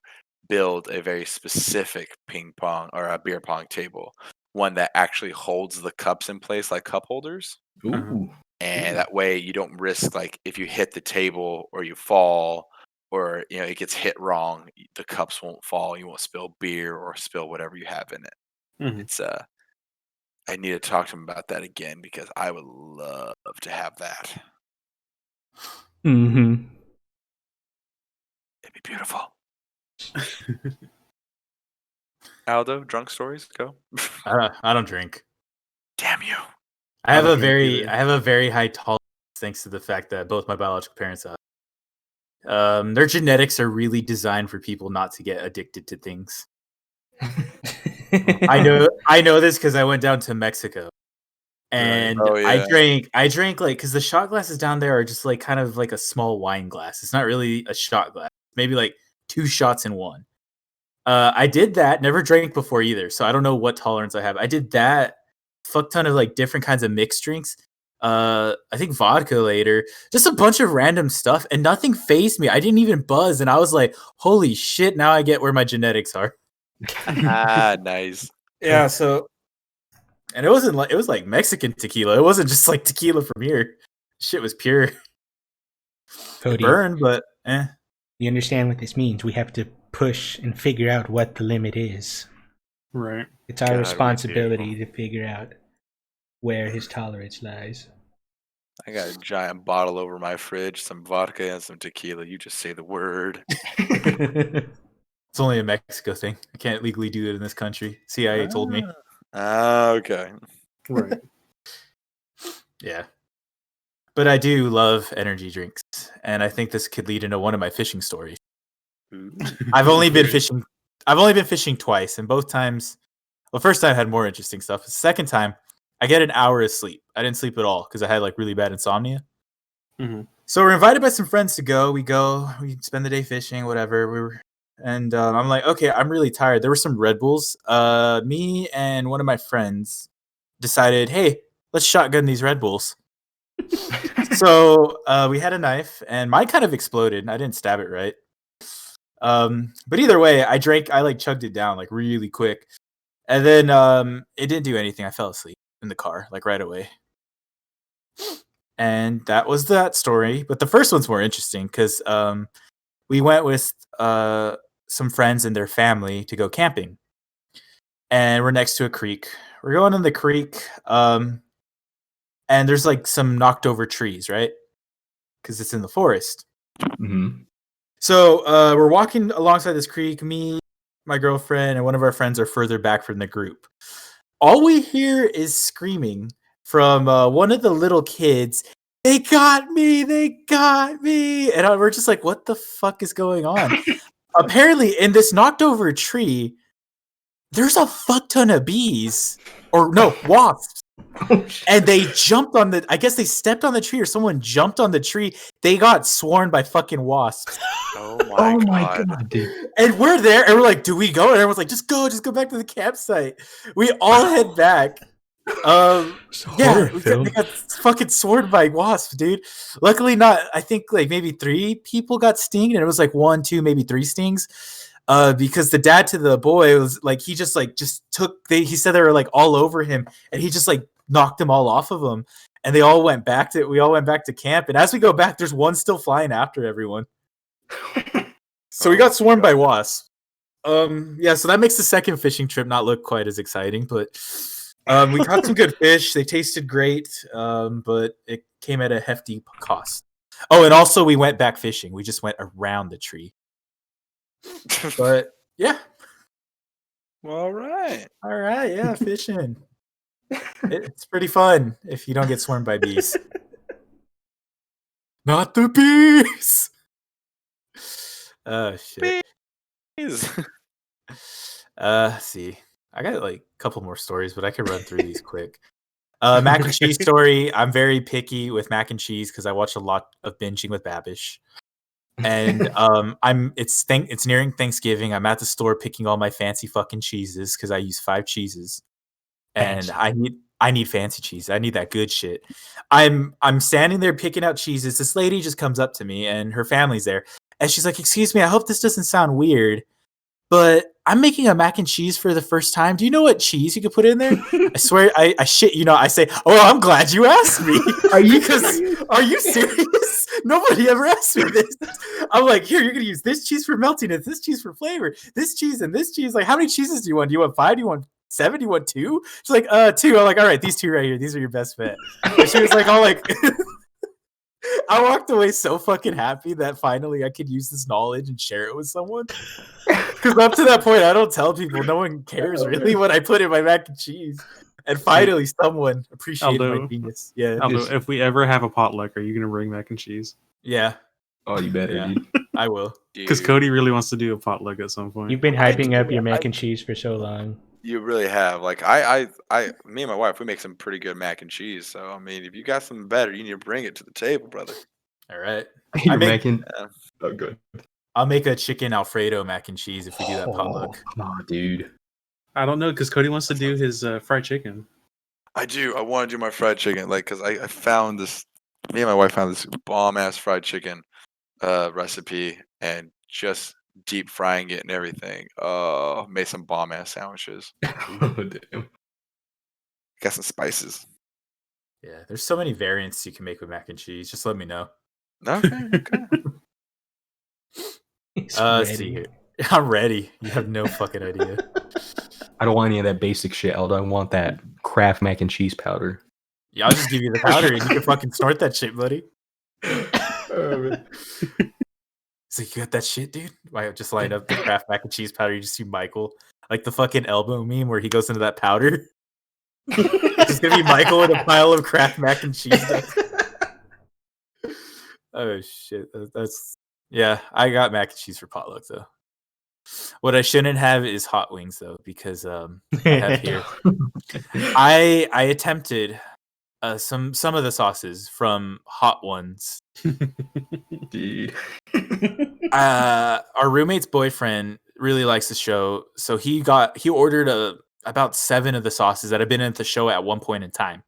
build a very specific ping pong or a beer pong table, one that actually holds the cups in place like cup holders. Ooh. And that way you don't risk, like, if you hit the table or you fall or it gets hit wrong, the cups won't fall, you won't spill beer or spill whatever you have in it. Mhm. It's I need to talk to him about that again because I would love to have that. Mm-hmm. It'd be beautiful. Aldo, drunk stories, go. I don't drink. Damn you. I have don't a drink very either. I have a very high tolerance thanks to the fact that both my biological parents have. Their genetics are really designed for people not to get addicted to things. I know this because I went down to Mexico. And Oh, yeah. I drank like, because the shot glasses down there are just like kind of like a small wine glass. It's not really a shot glass. Maybe like 2 shots in one. I did that. Never drank before either, so I don't know what tolerance I have. I did that. Fuck ton of like different kinds of mixed drinks. I think vodka later. Just a bunch of random stuff, and nothing fazed me. I didn't even buzz, and I was like, "Holy shit!" Now I get where my genetics are. Nice. Yeah. So, and it wasn't like, it was like Mexican tequila. It wasn't just like tequila from here. Shit was pure. Cody, It burned, but eh. you understand what this means. We have to push and figure out what the limit is. Right. It's our God, we responsibility to figure out where his tolerance lies. I got a giant bottle over my fridge, some vodka and some tequila. You just say the word. It's only a Mexico thing. I can't legally do it in this country. CIA told me. Okay. Right. Yeah. But I do love energy drinks, and I think this could lead into one of my fishing stories. Ooh. I've only been fishing twice, and both times, well, first time had more interesting stuff. The second time, I get an hour of sleep. I didn't sleep at all because I had like really bad insomnia. Mhm. So we're invited by some friends to go. We spend the day fishing, whatever. And I'm like, okay, I'm really tired. There were some Red Bulls. Me and one of my friends decided, hey, let's shotgun these Red Bulls. So we had a knife, and mine kind of exploded. I didn't stab it right. But either way, I like chugged it down like really quick. And then it didn't do anything. I fell asleep in the car like right away. And that was that story. But the first one's more interesting because we went with some friends and their family to go camping. And we're next to a creek. We're going in the creek, and there's like some knocked over trees, right? Because it's in the forest. Mm-hmm. So we're walking alongside this creek. Me, my girlfriend, and one of our friends are further back from the group. All we hear is screaming from one of the little kids. they got me, and we're just like, what the fuck is going on? Apparently, in this knocked over tree, there's a fuck ton of bees, or no, wasps. And they jumped on the, I guess they stepped on the tree or someone jumped on the tree. They got swarmed by fucking wasps. Oh my god. dude. And we're there and we're like, do we go? And everyone's like, just go back to the campsite. We all head back. Yeah, they got fucking swarmed by wasps, dude. Luckily not, I think like maybe 3 people got stinged, and it was like 1, 2, maybe 3 stings. Because the dad to the boy was like, he just took, he said they were like all over him, and he just like knocked them all off of him, and we all went back to camp. And as we go back, there's one still flying after everyone. So we got swarmed by wasps. Yeah, so that makes the second fishing trip not look quite as exciting, but we caught some good fish. They tasted great, but it came at a hefty cost. Oh, and also we went back fishing. We just went around the tree. But yeah. All right, Yeah, fishing. It's pretty fun if you don't get swarmed by bees. Not the bees. Oh shit. Bees. See, I got like a couple more stories, but I could run through these quick. Mac and cheese story. I'm very picky with mac and cheese because I watch a lot of binging with Babish. And it's nearing Thanksgiving. I'm at the store picking all my fancy fucking cheeses because I use 5 cheeses. And I need fancy cheese. I need that good shit. I'm standing there picking out cheeses. This lady just comes up to me and her family's there. And she's like, "Excuse me, I hope this doesn't sound weird, but I'm making a mac and cheese for the first time. Do you know what cheese you could put in there?" I swear, I shit you not. I say, "Oh, I'm glad you asked me." Are you serious? Nobody ever asked me this. I'm like, "Here, you're gonna use this cheese for meltiness, this cheese for flavor, this cheese and this cheese. Like, how many cheeses do you want? Do you want 5? Do you want 7? Do you want 2?" She's like, 2. I'm like, "All right, these 2 right here. These are your best bet." And she was like, all like. I walked away so fucking happy that finally I could use this knowledge and share it with someone. Because up to that point, I don't tell people. No one cares really what I put in my mac and cheese. And finally, someone appreciated my genius. Yeah. Aldo, if we ever have a potluck, are you gonna bring mac and cheese? Yeah. Oh, you better, Yeah. dude. I will. Because Cody really wants to do a potluck at some point. You've been hyping up your mac and cheese for so long. You really have. Like me and my wife, we make some pretty good mac and cheese. So I mean, if you got something better, you need to bring it to the table, brother. All right. You're making. Oh, good. I'll make a chicken Alfredo mac and cheese if we do that potluck. Oh, dude. I don't know, because Cody wants to do his fried chicken. I do. I want to do my fried chicken, like, because I found this. Me and my wife found this bomb ass fried chicken recipe, and just deep frying it and everything. Made some bomb ass sandwiches. Oh, damn. Got some spices. Yeah, there's so many variants you can make with mac and cheese. Just let me know. Okay. Let's see here. I'm ready. You have no fucking idea. I don't want any of that basic shit, Aldo. I want that Kraft mac and cheese powder. Yeah, I'll just give you the powder and you can fucking snort that shit, buddy. So you got that shit, dude? I just lined up the Kraft mac and cheese powder. You just see Michael, like the fucking elbow meme where he goes into that powder. Just gonna be Michael with a pile of Kraft mac and cheese. Oh shit, that's yeah. I got mac and cheese for potluck though. What I shouldn't have is hot wings though, because I have here. I attempted some of the sauces from Hot Ones. Dude. Our roommate's boyfriend really likes the show, so he ordered about 7 of the sauces that have been at the show at one point in time.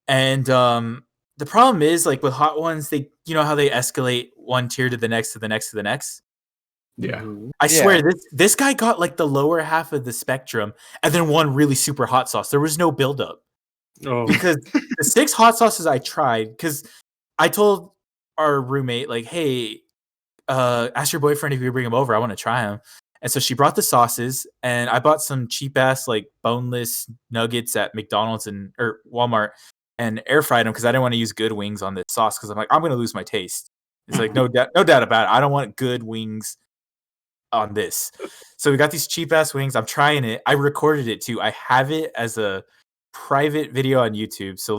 And the problem is, like with Hot Ones, they, you know how they escalate one tier to the next to the next to the next. Yeah. I swear this guy got like the lower half of the spectrum and then one really super hot sauce. There was no buildup. Oh. Because the 6 hot sauces I tried, because I told our roommate, like, hey, ask your boyfriend if you bring him over. I want to try them. And so she brought the sauces, and I bought some cheap ass like boneless nuggets at McDonald's or Walmart and air fried them because I didn't want to use good wings on this sauce because I'm like, I'm going to lose my taste. It's like no doubt about it. I don't want good wings on this. So we got these cheap ass wings. I'm trying it. I recorded it too. I have it as a private video on YouTube. So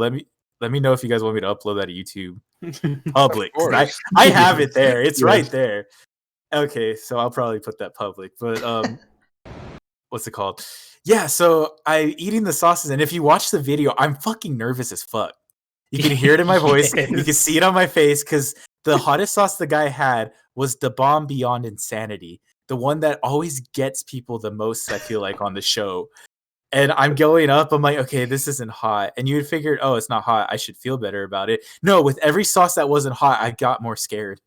let me know if you guys want me to upload that to YouTube public. Of 'Cause course. I have it there. It's Yes. right there. Okay, so I'll probably put that public. But what's it called? Yeah, so I'm eating the sauces, and if you watch the video, I'm fucking nervous as fuck. You can hear it in my voice. You can Yes. see it on my face because the hottest sauce the guy had was the bomb beyond insanity, the one that always gets people the most. I feel like on the show. And I'm going up. I'm like, okay, this isn't hot. And you would figure, oh, it's not hot. I should feel better about it. No, with every sauce that wasn't hot, I got more scared.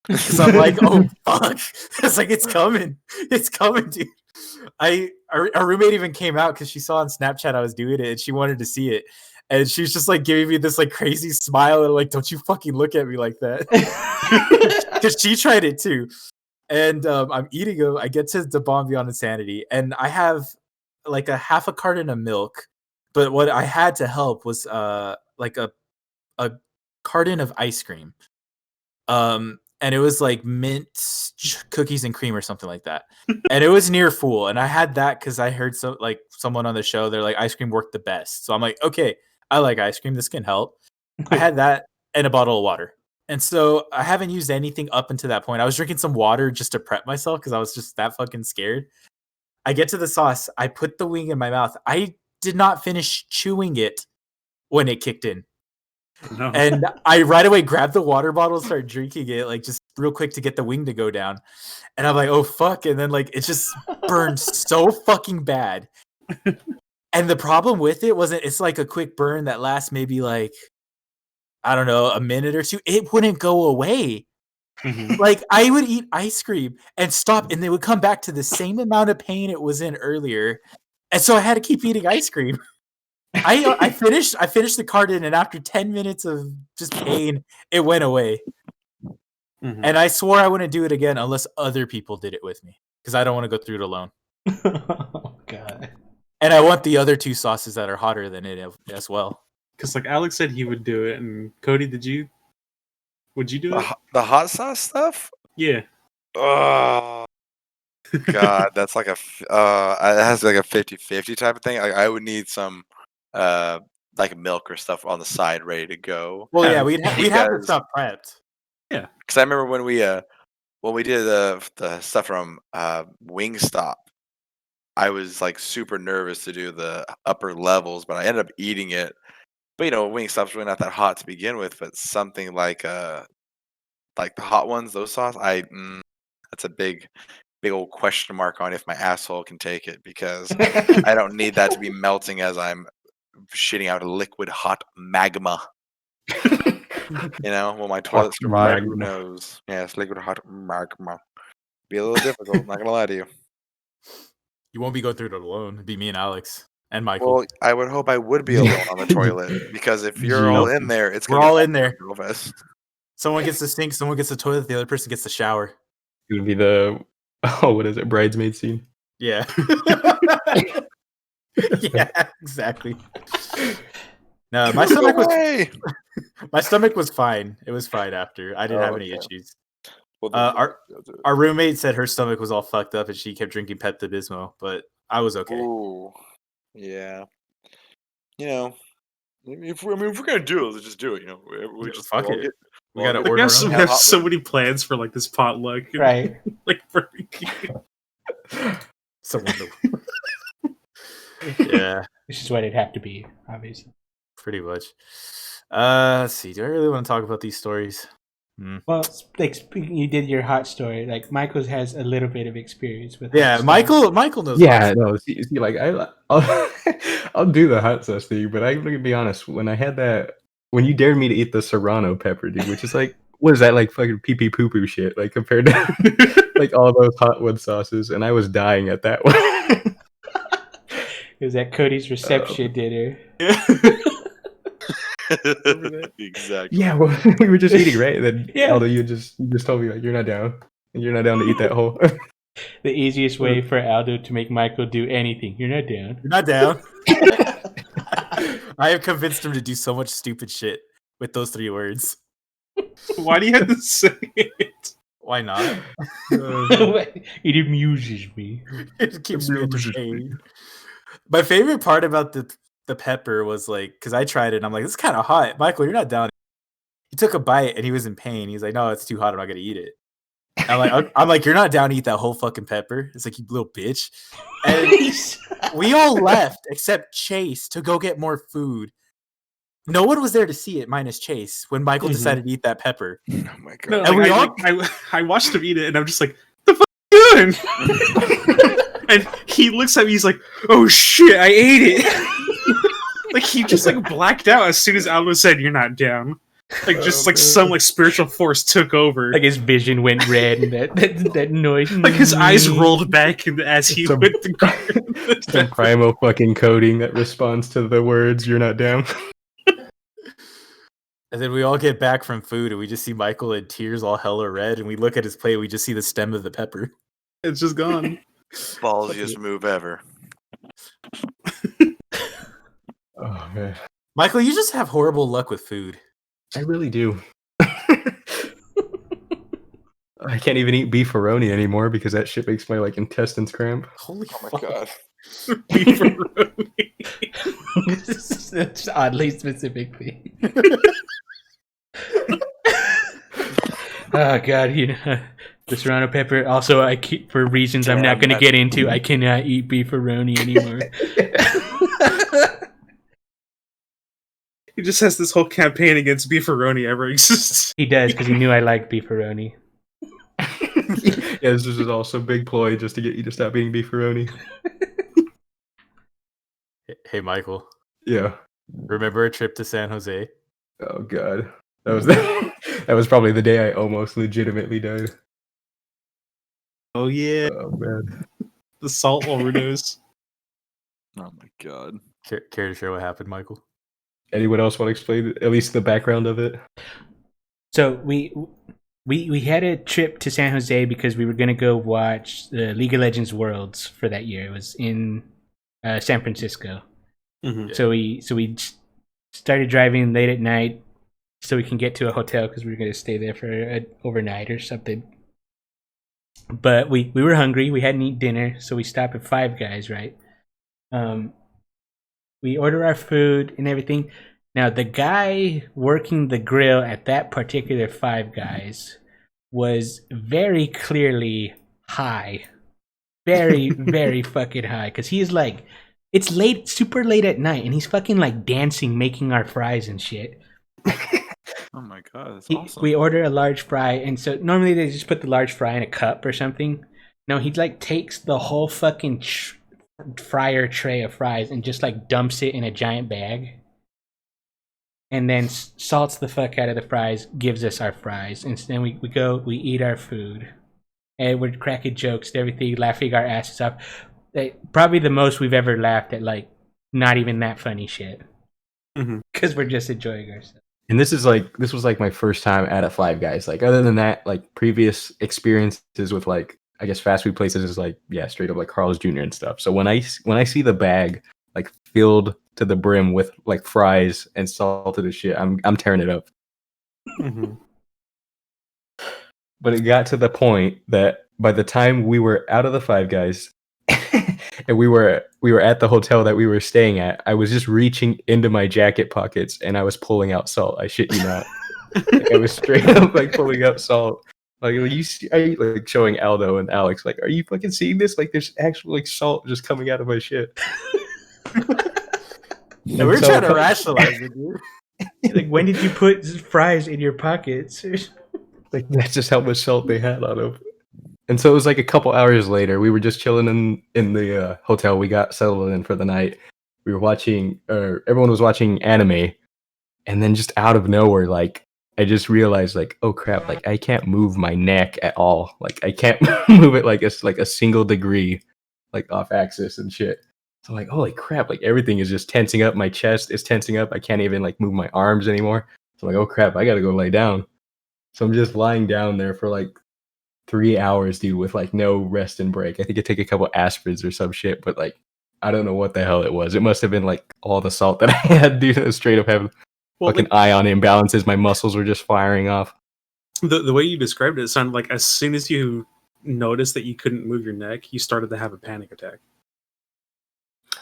Because I'm like, oh fuck! It's like it's coming, dude. Our roommate even came out because she saw on Snapchat I was doing it and she wanted to see it, and she was just like giving me this like crazy smile and like, don't you fucking look at me like that, because she tried it too. And I'm eating them. I get to the bomb beyond insanity, and I have like a half a carton of milk, but what I had to help was like a carton of ice cream. And it was like mint cookies and cream or something like that. And it was near full. And I had that because I heard someone on the show, they're like, ice cream worked the best. So I'm like, okay, I like ice cream. This can help. I had that and a bottle of water. And so I haven't used anything up until that point. I was drinking some water just to prep myself because I was just that fucking scared. I get to the sauce. I put the wing in my mouth. I did not finish chewing it when it kicked in. No. And I right away grabbed the water bottle and started drinking it, like just real quick to get the wing to go down. And I'm like, oh fuck. And then like it just burned so fucking bad. And the problem with it wasn't it's like a quick burn that lasts maybe like, I don't know, a minute or two. It wouldn't go away. Mhm. Like I would eat ice cream and stop, and they would come back to the same amount of pain it was in earlier. And so I had to keep eating ice cream. I finished the carton, and after 10 minutes of just pain, it went away. Mhm. And I swore I wouldn't do it again unless other people did it with me, because I don't want to go through it alone. Oh god. And I want the other two sauces that are hotter than it as well. Because like Alex said he would do it, and Cody, would you do it? The hot sauce stuff? Yeah. Oh god, that's like it has to be like a 50-50 type of thing. I would need some like milk or stuff on the side ready to go. Well, yeah, Yeah, we'd have the because- stuff prepped. Because I remember when we did the stuff from Wingstop, I was like super nervous to do the upper levels, but I ended up eating it. But Wingstop's really not that hot to begin with. But something like the hot ones, those sauce, that's a big old question mark on if my asshole can take it, because I don't need that to be melting as I'm shitting out liquid hot magma. Will my toilet Hot survive? Who magma. knows? Yes, liquid hot magma. Be a little difficult, not gonna lie to you. You won't be going through it alone. It'd be me and Alex and Michael. Well, I would hope I would be alone on the toilet, because if you're all in there, it's We're gonna all get in there. all of us. Someone gets the sink, someone gets the toilet, the other person gets the shower. It's gonna be the what is it, bridesmaid scene? Yeah. Yeah, exactly. No, my stomach was Away! my stomach was fine. It was fine after. I didn't Oh, have any okay. issues. Well, Our roommate said her stomach was all fucked up and she kept drinking Pepto-Bismol, but I was okay. Ooh, yeah. If we're gonna do it, let's just do it. We just Fuck all it. get- We all gotta get- We order have our so, own. we have so many plans for like this potluck. Right. Like for Someone to- Yeah, Which is what it'd have to be, obviously. pretty much. Let's see. Do I really want to talk about these stories? Well, like speaking, you did your hot story. Like Michael's has a little bit of experience with. Yeah, hot story. Michael knows. Yeah, no. See, like I'll, I'll do the hot sauce thing, but I'm gonna be honest. When you dared me to eat the serrano pepper, dude, which is like, what is that, like fucking pee pee poo poo shit, like compared to like all those hot wood sauces, and I was dying at that one. It was at Cody's reception dinner. Exactly. Yeah, well, we were just eating, right? And then Yeah. Aldo, you just told me like you're not down, and you're not down to eat that whole. The easiest way for Aldo to make Michael do anything. You're not down. You're not down. I have convinced him to do so much stupid shit with those 3 words. why do you have to say it? Why not? It amuses me. It keeps me entertained. My favorite part about the pepper was like, because I tried it and I'm like, it's kind of hot. Michael, you're not down. He took a bite and he was in pain. He's like, no, it's too hot. I'm not gonna eat it. I'm like, you're not down to eat that whole fucking pepper. It's like, you little bitch. And we all left except Chase to go get more food. No one was there to see it, minus Chase, when Michael decided to eat that pepper. Oh my god! No, And I watched him eat it, and I'm just like, "The fuck are you doing?" And he looks at me. He's like, "Oh shit, I ate it!" Like he just like blacked out as soon as Aldo said, "You're not down." Like just like some like spiritual force took over. Like his vision went red, and that noise. Like his eyes rolled back as he Some- went to Some primal fucking coding that responds to the words "you're not down." And then we all get back from food and we just see Michael in tears, all hella red. And we look at his plate, we just see the stem of the pepper. It's just gone. Ballsiest move ever. Oh man, Michael, you just have horrible luck with food. I really do. I can't even eat beefaroni anymore because that shit makes my like intestines cramp. Holy Oh my fuck. god! That's oddly specific thing. Oh god, the serrano pepper. Also, I keep for reasons I'm not Damn, going to get into. I cannot eat beefaroni anymore. He just has this whole campaign against beefaroni ever exists. He does because he knew I liked beefaroni. Yeah, this is also a big ploy just to get you to stop eating beefaroni. Hey, Michael, Yeah. remember our trip to San Jose? Oh god, that was that was probably the day I almost legitimately died. Oh yeah, Oh man. the salt overdose. Oh my god! Care to share what happened, Michael? Anyone else want to explain at least the background of it? So we had a trip to San Jose because we were going to go watch the League of Legends Worlds for that year. It was in San Francisco. Mm-hmm. So we started driving late at night so we can get to a hotel because we were going to stay there for an overnight or something. But we were hungry. We hadn't eaten dinner, so we stopped at Five Guys, right? We order our food and everything. Now, the guy working the grill at that particular Five Guys was very clearly high. Very, very fucking high. Because he's like, it's late, super late at night, and he's fucking like dancing, making our fries and shit. Oh my god! That's awesome. We order a large fry, and so normally they just put the large fry in a cup or something. No, he like takes the whole fucking fryer tray of fries and just like dumps it in a giant bag. And then salts the fuck out of the fries, gives us our fries. And then we eat our food. And we're cracking jokes and everything, laughing our asses off. Probably the most we've ever laughed at, like, not even that funny shit. Because we're just enjoying ourselves. And this was like my first time at a Five Guys. Like other than that, like previous experiences with like I guess fast food places is like straight up like Carl's Jr. and stuff. So when I see the bag like filled to the brim with like fries and salted as shit, I'm tearing it up. Mm-hmm. But it got to the point that by the time we were out of the Five Guys and we were at the hotel that we were staying at, I was just reaching into my jacket pockets and I was pulling out salt. I shit you not. Like, I was straight up like pulling out salt. Like, are you like showing Aldo and Alex? Like, are you fucking seeing this? Like, there's actual like salt just coming out of my shit. Yeah, we're so- trying to rationalize it, dude. Like, when did you put fries in your pockets? Like, that's just how much salt they had on them. And so it was like a couple hours later. We were just chilling in the hotel. We got settled in for the night. We were watching, everyone was watching anime, and then just out of nowhere, like I just realized, like, oh crap, like I can't move my neck at all. Like I can't move it like it's like a single degree, like off axis and shit. So I'm like, holy crap, like everything is just tensing up. My chest is tensing up. I can't even like move my arms anymore. So I'm like, oh crap, I gotta go lay down. So I'm just lying down there for like 3 hours, dude, with like no rest and break. I think it took a couple aspirins or some shit, but like I don't know what the hell it was. It must have been like all the salt that I had, dude. Straight up having fucking ion imbalances. My muscles were just firing off. The way you described it sounded like as soon as you noticed that you couldn't move your neck, you started to have a panic attack.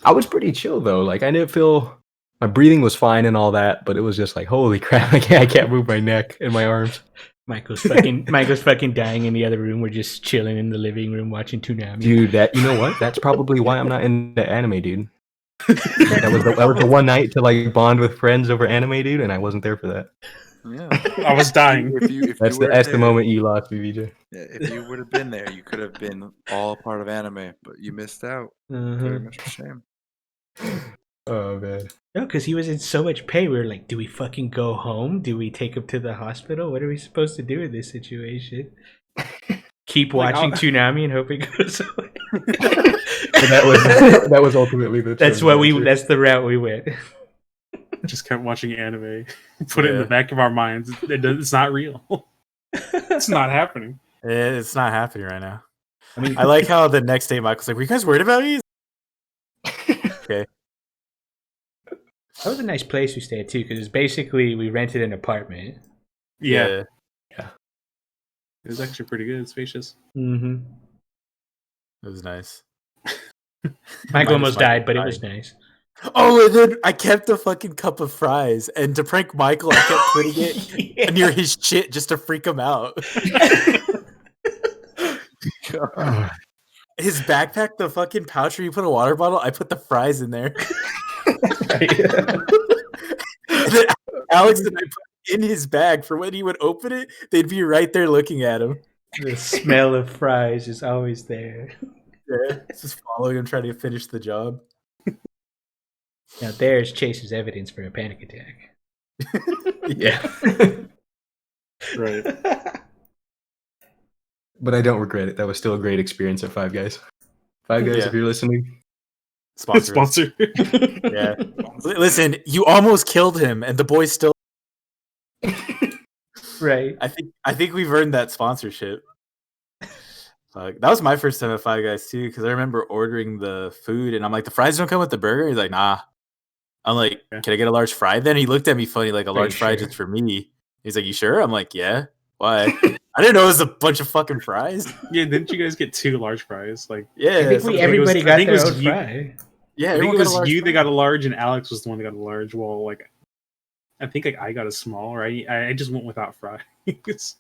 I was pretty chill though. Like I didn't feel my breathing was fine and all that, but it was just like holy crap! I can't move my neck and my arms. Michael's fucking dying in the other room. We're just chilling in the living room watching Toonami. Dude, you know what? That's probably why I'm not into anime, dude. That was the one night to like bond with friends over anime, dude, and I wasn't there for that. Yeah. I was dying. That's the moment you lost me, VJ. Yeah, if you would have been there, you could have been all part of anime, but you missed out. Very much a shame. Oh man. No, because he was in so much pain. We were like, do we fucking go home? Do we take him to the hospital? What are we supposed to do in this situation? Keep watching Toonami and hope it goes away. That was ultimately the. That's the route we went. Just kept watching anime. Put it in the back of our minds. It's not real. It's not happening. It's not happening right now. I mean, I like how the next day Michael's like, "Were you guys worried about me?" Okay. That was a nice place we stayed too, because basically we rented an apartment. Yeah. It was actually pretty good. It's spacious. Mm-hmm. It was nice. Michael almost died, but it was nice. Oh, and then I kept a fucking cup of fries, and to prank Michael, I kept putting it near his shit just to freak him out. His backpack, the fucking pouch where you put a water bottle, I put the fries in there. And then Alex and I put it in his bag for when he would open it, they'd be right there looking at him. The smell of fries is always there. Yeah, just following him, trying to finish the job. Now there's Chase's evidence for a panic attack. Yeah. Right. But I don't regret it. That was still a great experience at Five Guys. Five Guys, if you're listening. Sponsor. Yeah. Listen, you almost killed him, and the boys still. Right. I think we've earned that sponsorship. That was my first time at Five Guys too, because I remember ordering the food, and I'm like, "The fries don't come with the burger." He's like, "Nah." I'm like, "Can I get a large fry?" Then he looked at me funny, like, "A large fry just for me." He's like, "You sure?" I'm like, "Yeah." Why? I didn't know it was a bunch of fucking fries. Yeah, didn't you guys get 2 large fries? Like, Yeah, I think everybody got their own fry. Yeah, I think it was you fry. that got a large, and Alex was the one that got a large. Well, like, I think I got a small. Right? I just went without fries because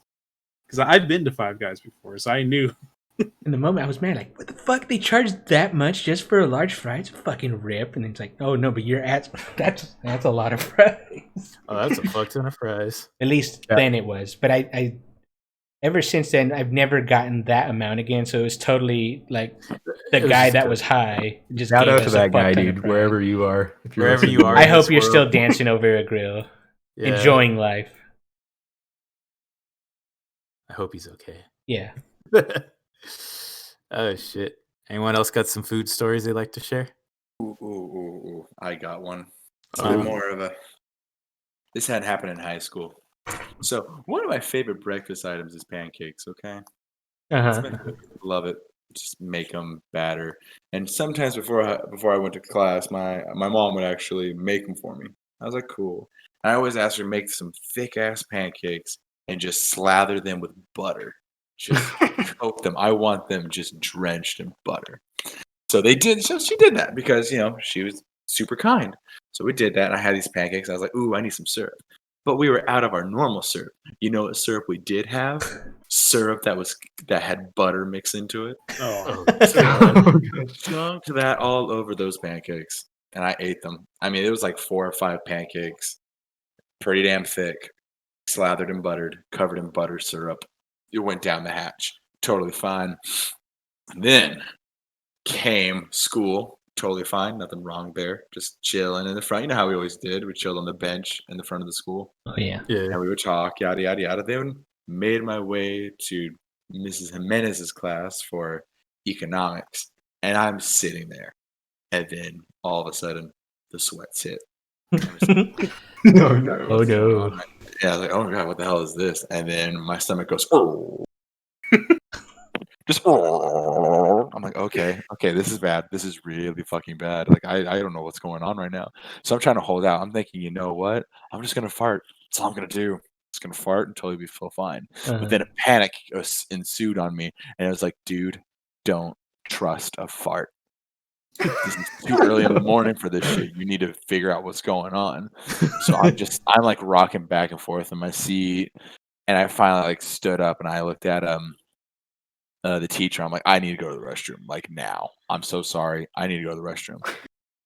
I've been to Five Guys before, so I knew. In the moment, I was mad. Like, what the fuck? They charged that much just for a large fry? It's a fucking rip. And it's like, oh no, but you're at that's a lot of fries. Oh, that's a fuck ton of fries. At least then it was. But I ever since then, I've never gotten that amount again. So it was totally like the guy that was high. Just Shout gave out us to that a fuck guy, ton of dude. fries. Wherever you are, Wherever you are. I hope you're still dancing over a grill, enjoying life. I hope he's okay. Yeah. Oh shit! Anyone else got some food stories they'd like to share? Ooh. I got one. It's a bit more of a. This had happened in high school. So one of my favorite breakfast items is pancakes. Okay. Love it. Just make them batter. And sometimes before I went to class, my mom would actually make them for me. I was like, cool. I always asked her to make some thick ass pancakes and just slather them with butter. Just coat them. I want them just drenched in butter. So they did. So she did that because she was super kind. So we did that. And I had these pancakes. I was like, ooh, I need some syrup. But we were out of our normal syrup. You know what syrup we did have? Syrup that had butter mixed into it. Oh, Dunked that all over those pancakes, and I ate them. I mean, it was like 4 or 5 pancakes, pretty damn thick, slathered and buttered, covered in butter syrup. It went down the hatch, totally fine. And then came school, totally fine, nothing wrong there, just chilling in the front. You know how we always did. We chilled on the bench in the front of the school. Oh yeah. And we would talk, yada yada yada. Then made my way to Mrs. Jimenez's class for economics, and I'm sitting there, and then all of a sudden the sweats hit. No. Oh no. Yeah, I was like, oh my god, what the hell is this? And then my stomach goes, oh. Just oh. I'm like, okay, this is bad. This is really fucking bad. Like I don't know what's going on right now. So I'm trying to hold out. I'm thinking, you know what? I'm just gonna fart. That's all I'm gonna do. Just gonna fart until we feel fine. But then a panic ensued on me, and it was like, dude, don't trust a fart. This is too early in the morning for this shit. You need to figure out what's going on. So I'm like rocking back and forth in my seat, and I finally like stood up and I looked at the teacher. I'm like, I need to go to the restroom like now. I'm so sorry. I need to go to the restroom.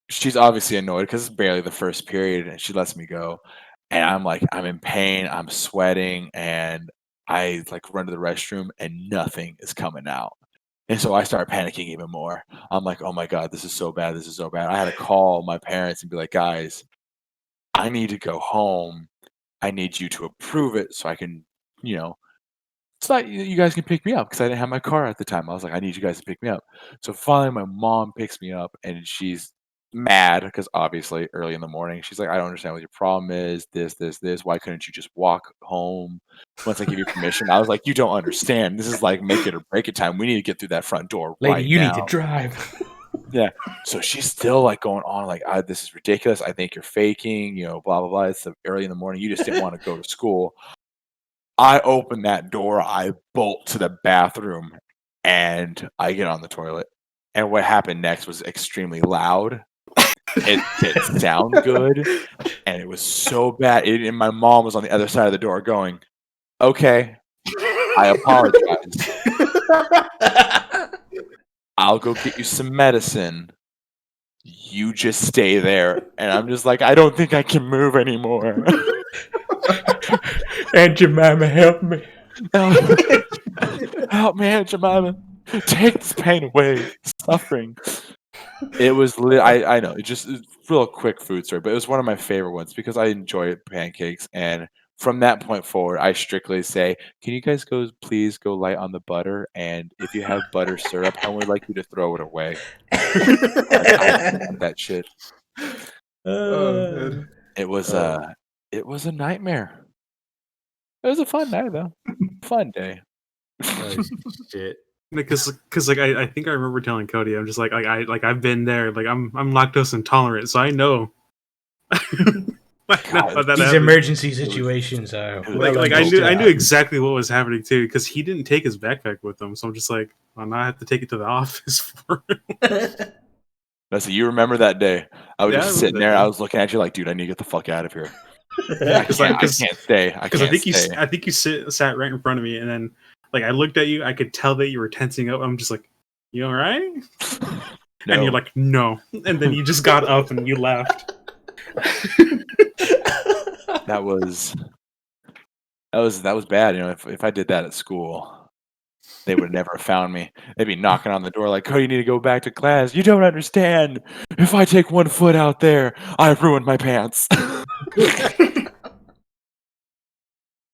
She's obviously annoyed because it's barely the first period, and she lets me go. And I'm like, I'm in pain, I'm sweating, and I like run to the restroom, and nothing is coming out. And so I start panicking even more. I'm like, oh my God, this is so bad. This is so bad. I had to call my parents and be like, guys, I need to go home. I need you to approve it so I can, you know, it's not you guys can pick me up because I didn't have my car at the time. I was like, I need you guys to pick me up. So finally, my mom picks me up and she's mad because obviously early in the morning, she's like, I don't understand what your problem is. This. Why couldn't you just walk home once I give you permission? I was like, you don't understand. This is like make it or break it time. We need to get through that front door Lady, right you now. need to drive. Yeah. So she's still like going on like, this is ridiculous. I think you're faking, blah, blah, blah. It's early in the morning. You just didn't want to go to school. I open that door, I bolt to the bathroom, and I get on the toilet. And what happened next was extremely loud. It didn't sound good, and it was so bad. And my mom was on the other side of the door going, okay, I apologize. I'll go get you some medicine. You just stay there. And I'm just like, I don't think I can move anymore. Aunt Jemima, help me. Help me, Aunt Jemima. Take this pain away. Suffering. It was I know, it's a real quick food story, but it was one of my favorite ones because I enjoy pancakes. And from that point forward, I strictly say, can you guys please go light on the butter? And if you have butter syrup, I would like you to throw it away. I don't want that shit. Man. It was a nightmare. It was a fun night though. Fun day. Oh, shit. Because like I think I remember telling Cody, I'm just like I've been there. Like I'm lactose intolerant, so I know. I know how that These happens. emergency situations are Like I knew exactly what was happening too, because he didn't take his backpack with him, so I'm just like, well, now I have to take it to the office for him. So you remember that day? I was Yeah, I just remember sitting that there. day. I was looking at you like, dude, I need to get the fuck out of here. Yeah, I can't stay. I Because I can't think stay. I think you sat right in front of me, and then like I looked at you, I could tell that you were tensing up. I'm just like, you all right? No. And you're like, no. And then you just got up and you left. that was bad. If I did that at school, they would never have found me. They'd be knocking on the door like, "Oh, you need to go back to class. You don't understand. If I take one foot out there, I've ruined my pants."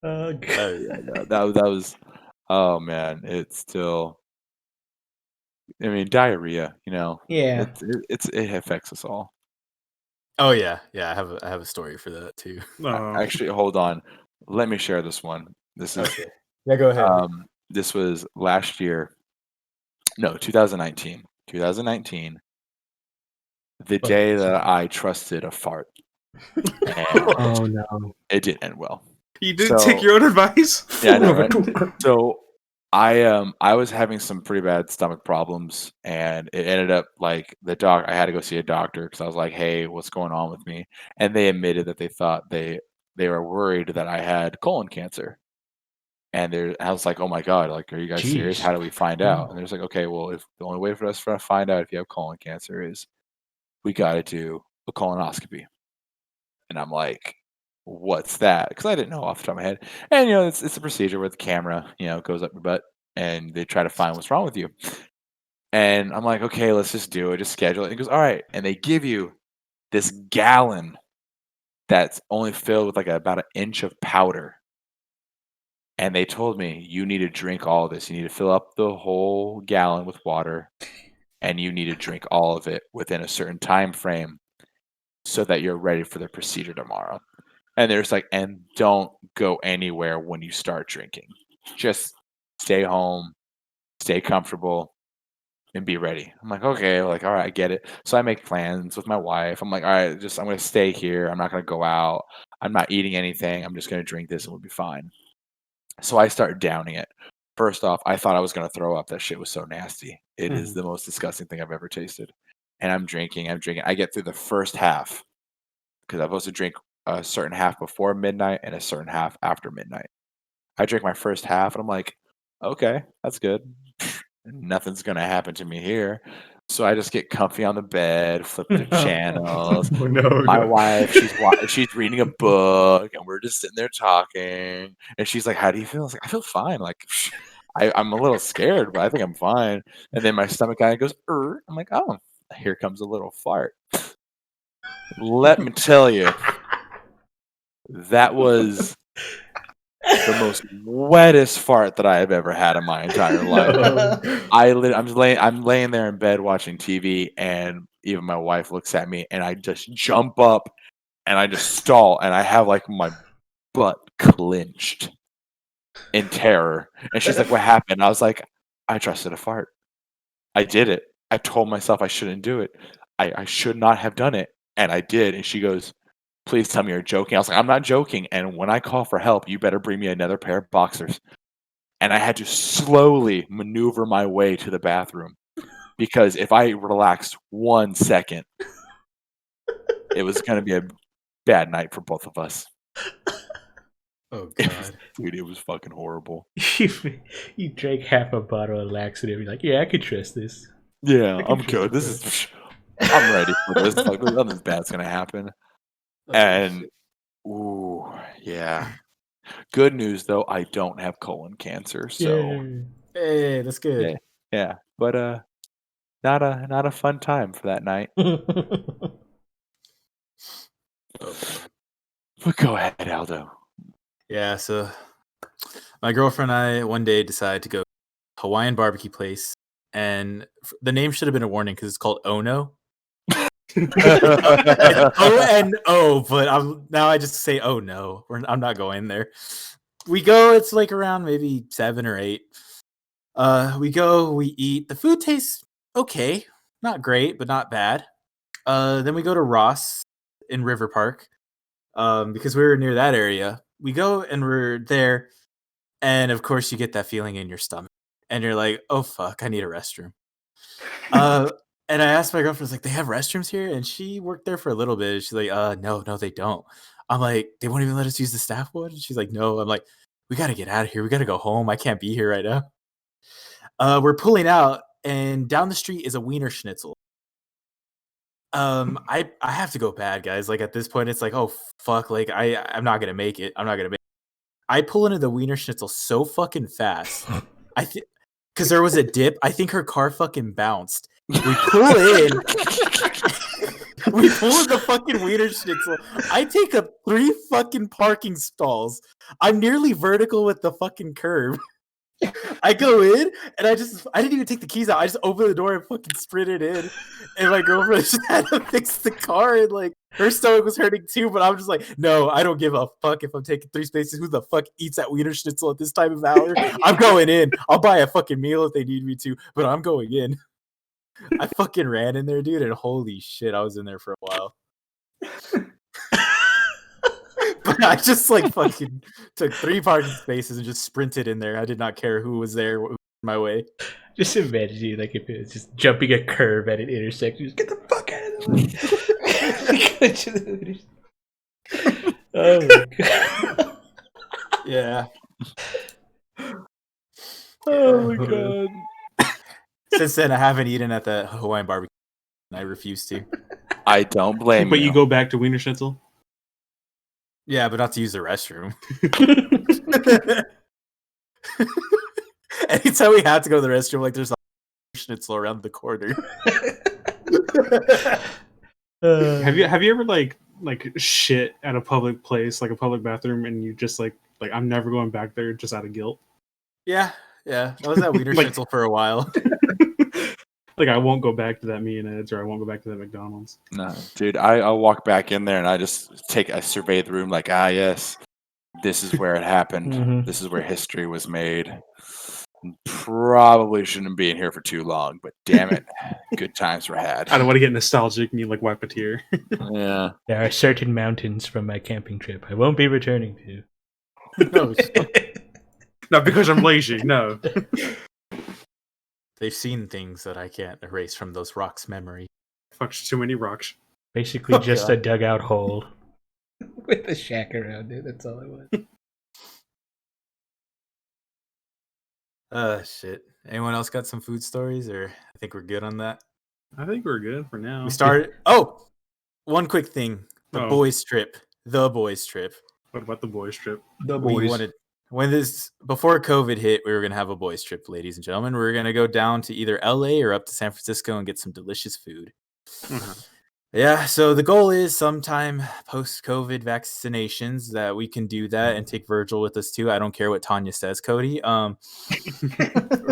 Oh, God. Yeah, no, that was. Oh man, it's still. I mean, diarrhea. Yeah. it affects us all. Oh yeah. I have a story for that too. Actually, hold on. Let me share this one. This is Okay. Yeah, go ahead. this was last year. No, 2019. 2019. The day that I trusted a fart. And Oh no. it didn't end well. You didn't take your own advice? Yeah, I know, right? So I was having some pretty bad stomach problems, and it ended up like I had to go see a doctor because I was like, hey, what's going on with me? And they admitted that they thought they were worried that I had colon cancer. And I was like, oh my God, like, are you guys serious? Jeez. How do we find out? And there's like, okay, well, if the only way for us to find out if you have colon cancer is we got to do a colonoscopy. And I'm like, what's that? Because I didn't know off the top of my head. And it's a procedure where the camera goes up your butt and they try to find what's wrong with you. And I'm like, okay, let's just do it. Just schedule it. And he goes, all right. And they give you this gallon that's only filled with like about an inch of powder. And they told me, you need to drink all of this. You need to fill up the whole gallon with water, and you need to drink all of it within a certain time frame so that you're ready for the procedure tomorrow. And there's like, and don't go anywhere when you start drinking. Just stay home, stay comfortable, and be ready. I'm like, okay, like, all right, I get it. So I make plans with my wife. I'm like, all right, I'm going to stay here. I'm not going to go out. I'm not eating anything. I'm just going to drink this and we'll be fine. So I start downing it. First off, I thought I was going to throw up. That shit was so nasty. It is the most disgusting thing I've ever tasted. and I'm drinking. I get through the first half because I'm supposed to drink a certain half before midnight and a certain half after midnight. I drink my first half, and I'm like, okay, that's good. Nothing's gonna happen to me here. So I just get comfy on the bed, flip the channels. Oh, no, My no. wife, she's reading a book, and we're just sitting there talking. And she's like, "How do you feel?" I was like, "I feel fine. Like, I'm a little scared, but I think I'm fine." And then my stomach kind of goes, I'm like, "Oh, here comes a little fart." Let me tell you, that was the most wettest fart that I have ever had in my entire life. No. I'm laying there in bed watching TV, and even my wife looks at me, and I just jump up, and I just stall, and I have like my butt clenched in terror. And she's like, "What happened?" I was like, "I trusted a fart. I did it. I told myself I shouldn't do it. I should not have done it, and I did." And she goes, "Please tell me you're joking." I was like, "I'm not joking. And when I call for help, you better bring me another pair of boxers." And I had to slowly maneuver my way to the bathroom because if I relaxed 1 second, it was gonna be a bad night for both of us. Oh It was god. dude, it was fucking horrible. You drank half a bottle of laxative. You're like, yeah, I could trust this. Yeah, I can I'm trust good. this, This is I'm ready for this. Like, nothing bad's gonna happen. Oh, And shit. ooh, yeah. Good news though, I don't have colon cancer, so Yay. Hey, that's good. yeah, yeah. But not a fun time for that night. Oh, God. But go ahead, Aldo. Yeah, so my girlfriend and I one day decided to go Hawaiian barbecue place, and the name should have been a warning because it's called Ono. It's O-N-O, but I just say oh no. I'm not going there. We go, it's like around maybe 7 or 8. We go, we eat. The food tastes okay. Not great, but not bad. Then we go to Ross in River Park. Because we were near that area. We go and we're there, and of course you get that feeling in your stomach. And you're like, oh fuck, I need a restroom. And I asked my girlfriend, I was like, they have restrooms here? And she worked there for a little bit. She's like, no, they don't. I'm like, they won't even let us use the staff one? And she's like, no. I'm like, we gotta get out of here. We gotta go home. I can't be here right now. We're pulling out, and down the street is a Wiener Schnitzel. I have to go bad, guys. Like at this point, it's like, oh fuck, like I'm not gonna make it. I'm not gonna make it. I pull into the Wiener Schnitzel so fucking fast. I think because there was a dip. I think her car fucking bounced. We pull in. We pull in the fucking Wiener Schnitzel. I take up 3 fucking parking stalls. I'm nearly vertical with the fucking curb. I go in and I didn't even take the keys out. I just opened the door and fucking sprinted in. And my girlfriend just had to fix the car, and like her stomach was hurting too. But I'm just like, no, I don't give a fuck if I'm taking 3 spaces. Who the fuck eats at Wiener Schnitzel at this time of hour? I'm going in. I'll buy a fucking meal if they need me to, but I'm going in. I fucking ran in there, dude, and holy shit, I was in there for a while. But I just like fucking took 3 parking spaces and just sprinted in there. I did not care who was there, who was in my way. Just imagine you like if it was just jumping a curve at an intersection. Just get the fuck out of the way. Oh my god. Yeah. Oh my god. Since then, I haven't eaten at the Hawaiian barbecue. And I refuse to. I don't blame But you. you go back to Wiener Schnitzel? Yeah, but not to use the restroom. Anytime we have to go to the restroom, like there's a schnitzel around the corner. Have you ever like shit at a public place, like a public bathroom, and you just like I'm never going back there just out of guilt? Yeah. I was at Wiener Like- Schnitzel for a while. Like I won't go back to that Me and Ed's, or I won't go back to that McDonald's. No, dude, I'll walk back in there and I just survey the room like, yes, this is where it happened. Mhm. This is where history was made. Probably shouldn't be in here for too long, but damn it, good times were had. I don't want to get nostalgic and you like wipe a tear. Yeah. There are certain mountains from my camping trip I won't be returning to. No, Not because I'm lazy, no. they've seen things that I can't erase from those rocks' memory. Fuck, too many rocks. Basically, Oh, just God. a dugout hole with a shack around it. That's all it was. Shit. Anyone else got some food stories, or I think we're good on that? I think we're good for now. We started. Oh, one quick thing: the Oh. boys trip. The boys trip. What about the boys trip? The We boys. wanted before COVID hit. We were gonna have a boys trip, ladies and gentlemen. We were gonna go down to either LA or up to San Francisco and get some delicious food. Uh-huh. Yeah, so the goal is sometime post-COVID vaccinations that we can do that and take Virgil with us too. I don't care what Tanya says, Cody. We're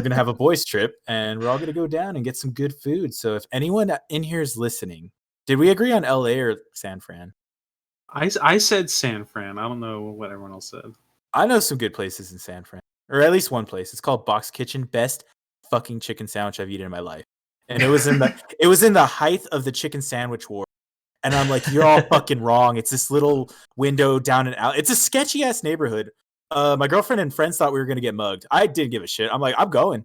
gonna have a boys trip and we're all gonna go down and get some good food. So if anyone in here is listening, did we agree on LA or San Fran? I said San Fran. I don't know what everyone else said. I know some good places in San Fran, or at least one place. It's called Box Kitchen. Best fucking chicken sandwich I've eaten in my life. And it was in the height of the chicken sandwich war. And I'm like, you're all fucking wrong. It's this little window down and out. It's a sketchy ass neighborhood. My girlfriend and friends thought we were gonna get mugged. I didn't give a shit. I'm like, I'm going.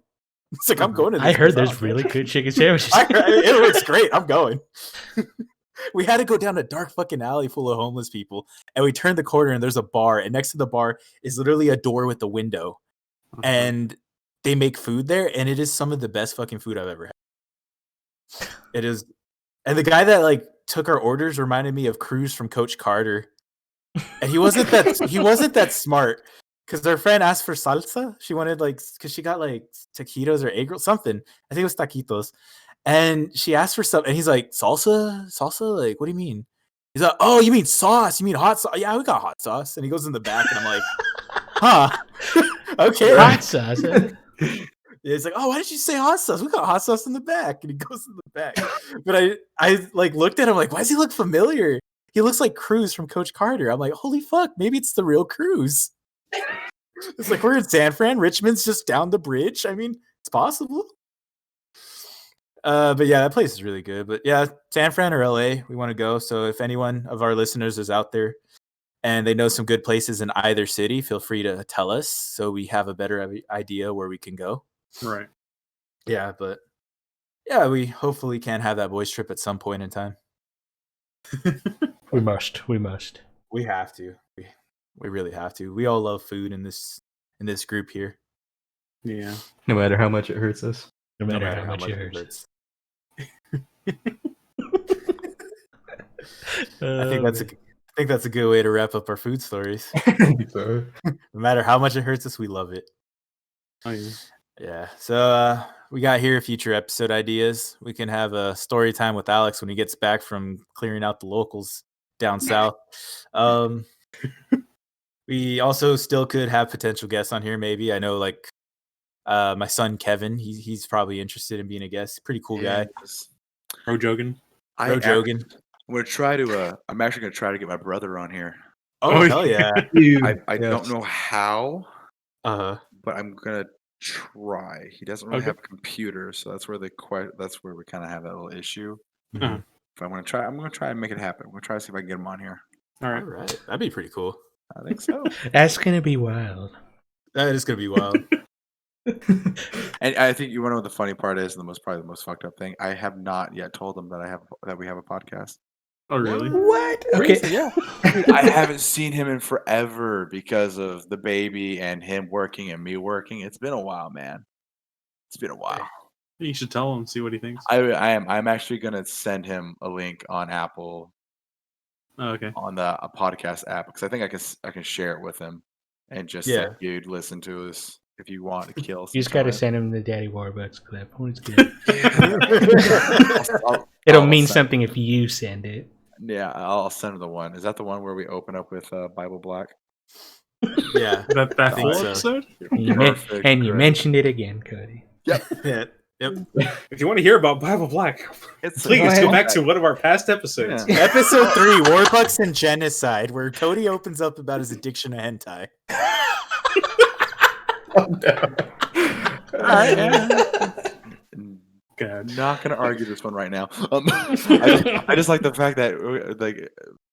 It's like I'm going to this. I heard place. there's really good chicken sandwiches. It looks great. I'm going. We had to go down a dark fucking alley full of homeless people, and we turned the corner and there's a bar, and next to the bar is literally a door with a window, and they make food there, and it is some of the best fucking food I've ever had. It is, and the guy that like took our orders reminded me of Cruz from Coach Carter, and he wasn't that smart because our friend asked for salsa. She wanted because she got like taquitos or egg rolls, something. I think it was taquitos. And she asked for something, and he's like, salsa? Like, what do you mean? He's like, oh, you mean sauce? You mean hot sauce? Yeah, we got hot sauce. And he goes in the back, and I'm like, huh? Okay. Hot sauce. It's like, oh, why did you say hot sauce? We got hot sauce in the back. And he goes in the back. But I like looked at him like, why does he look familiar? He looks like Cruz from Coach Carter. I'm like, holy fuck, maybe it's the real Cruz. It's like, we're in San Fran. Richmond's just down the bridge. I mean, it's possible. But yeah, that place is really good. But yeah, San Fran or LA, we want to go. So if anyone of our listeners is out there and they know some good places in either city, feel free to tell us so we have a better idea where we can go. Right. Yeah, but yeah, we hopefully can have that boys trip at some point in time. We must. We have to. We really have to. We all love food in this group here. Yeah. No matter how much it hurts us. No matter how much it hurts. I think that's a good way to wrap up our food stories. So, No matter how much it hurts us, we love it. Oh, yeah. Yeah. So we got here future episode ideas. We can have a story time with Alex when he gets back from clearing out the locals down south. We also still could have potential guests on here. Maybe I know like my son Kevin. He's probably interested in being a guest. Pretty cool guy. Bro Jogan. Bro Jogan. I'm gonna try to. I'm actually gonna try to get my brother on here. Oh hell yeah. I don't know how, Uh-huh. but I'm gonna try. He doesn't really Okay. have a computer, so that's where we kind of have that little issue. Uh-huh. If I'm gonna try and make it happen. I'm gonna try to see if I can get him on here. All All right. right. That'd be pretty cool. I think so. That's gonna be wild. That is gonna be wild. And I think you want to know what the funny part is, and probably the most fucked up thing. I have not yet told them that we have a podcast. Oh, really? What? Okay. Yeah. I haven't seen him in forever because of the baby and him working and me working. It's been a while, man. It's been a while. You should tell him, see what he thinks. I'm actually gonna send him a link on Apple Oh, okay. on the podcast app because I think I can share it with him and just say, dude, listen to us if you want to kill. You just gotta time." send him the Daddy Warbucks clip. It's good. I'll It'll mean send- something if you send it. Yeah, I'll send him the one. Is that the one where we open up with Bible Black? Yeah. That I think full so. episode? You mentioned it again, Cody. Yeah. Yep. If you want to hear about Bible Black, It's please ahead. go back to one of our past episodes. Yeah. Episode 3, Warbucks and Genocide, where Cody opens up about his addiction to hentai. God. Not gonna argue this one right now. I just like the fact that like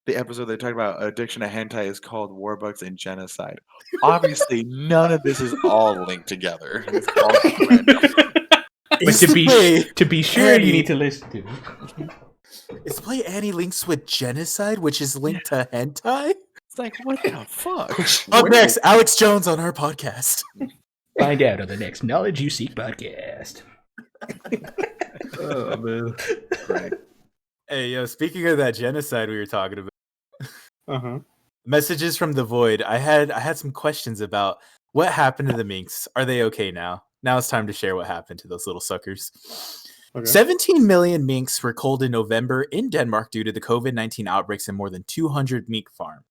the episode they talk about addiction to hentai is called Warbucks and Genocide. Obviously, none of this is all linked together. It's all random. But to be sure, you need to listen to it. Is Play Annie links with genocide, which is linked to hentai? It's like, what the fuck? Up next, Alex Jones on our podcast. Find out on the next Knowledge You Seek podcast. Oh man. Right. Hey, yo, speaking of that genocide we were talking about, Uh-huh. messages from the void. I had some questions about what happened to the minks. Are they okay now? Now it's time to share what happened to those little suckers. Okay. 17 million minks were culled in November in Denmark due to the COVID-19 outbreaks in more than 200 mink farms.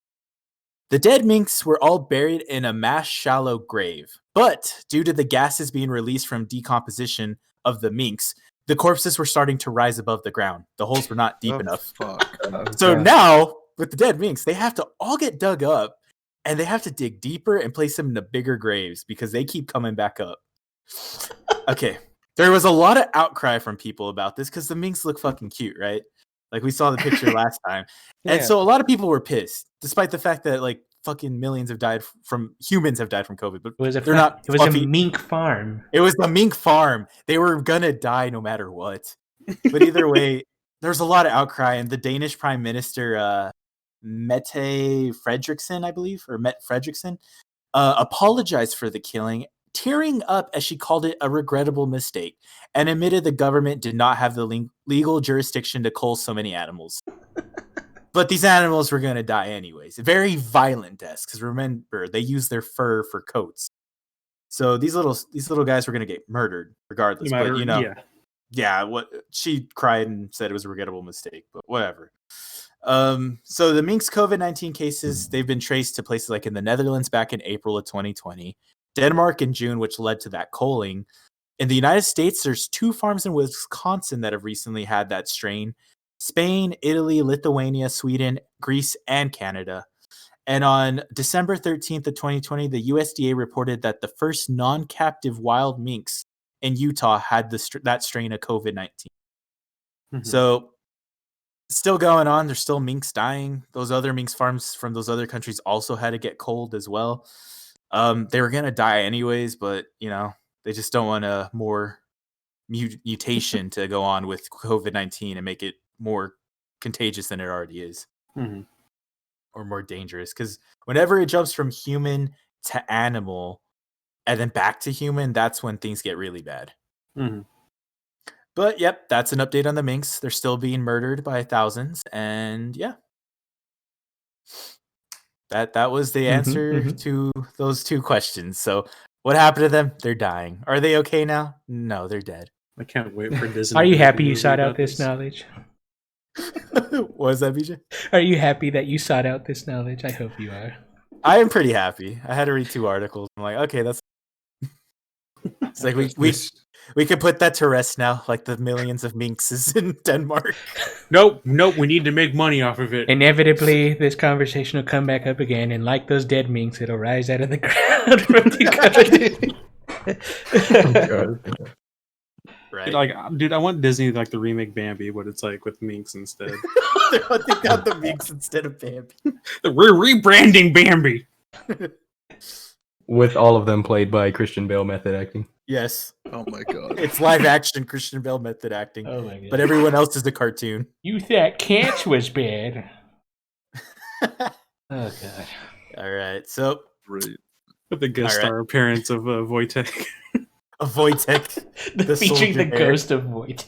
The dead minks were all buried in a mass shallow grave, but due to the gases being released from decomposition of the minks, the corpses were starting to rise above the ground. The holes were not deep The enough. Fuck. So now, with the dead minks, they have to all get dug up, and they have to dig deeper and place them into bigger graves because they keep coming back up. Okay. There was a lot of outcry from people about this because the minks look fucking cute, right? Like we saw the picture last time. And Yeah. so a lot of people were pissed, despite the fact that like fucking millions have died from humans have died from COVID, but It was a they're not It was fluffy. a mink farm. It was the mink farm. They were gonna die no matter what. But either way, there's a lot of outcry, and the Danish Prime Minister Mette Frederiksen, I believe, or Mette Frederiksen, apologized for the killing, tearing up as she called it a regrettable mistake, and admitted the government did not have the legal jurisdiction to cull so many animals. But these animals were going to die anyways. Very violent deaths, because remember, they use their fur for coats. So these little guys were going to get murdered regardless. No matter, but you know, yeah. what she cried and said it was a regrettable mistake, but whatever. So the minks COVID-19 cases, they've been traced to places like in the Netherlands back in April of 2020, Denmark in June, which led to that culling. In the United States, there's 2 farms in Wisconsin that have recently had that strain. Spain, Italy, Lithuania, Sweden, Greece, and Canada. And on December 13th of 2020, the USDA reported that the first non-captive wild minks in Utah had that strain of COVID-19. Mhm. So still going on. There's still minks dying. Those other minks farms from those other countries also had to get culled as well. They were going to die anyways, but, you know, they just don't want a more mutation to go on with COVID-19 and make it more contagious than it already is. Mhm. Or more dangerous, because whenever it jumps from human to animal and then back to human, that's when things get really bad. Mhm. But yep, that's an update on the minks. They're still being murdered by thousands, and yeah, that was the answer to those 2 questions. So what happened to them? They're dying. Are they okay now? No, they're dead. I can't wait for Disney. Are you to make a happy you movie sought out about this knowledge? What was that, BJ? Are you happy that you sought out this knowledge? I hope you are. I am pretty happy. I had to read 2 articles. I'm like, okay, that's it's like we could put that to rest now, like the millions of minks is in Denmark. Nope, we need to make money off of it. Inevitably, this conversation will come back up again, and like those dead minks, it'll rise out of the ground from the God. Right. Dude, I want Disney like the remake Bambi, but it's like with minks instead. They're hunting down the minks instead of Bambi. We're rebranding Bambi. With all of them played by Christian Bale method acting. Yes. Oh my god. It's live action Christian Bale method acting. Oh my god. But everyone else is the cartoon. You thought Cats was bad. Oh god. All right. So Brilliant. With the guest All right. star appearance of Wojtek. a Wojtek. The Featuring the soldier bear. ghost of Void.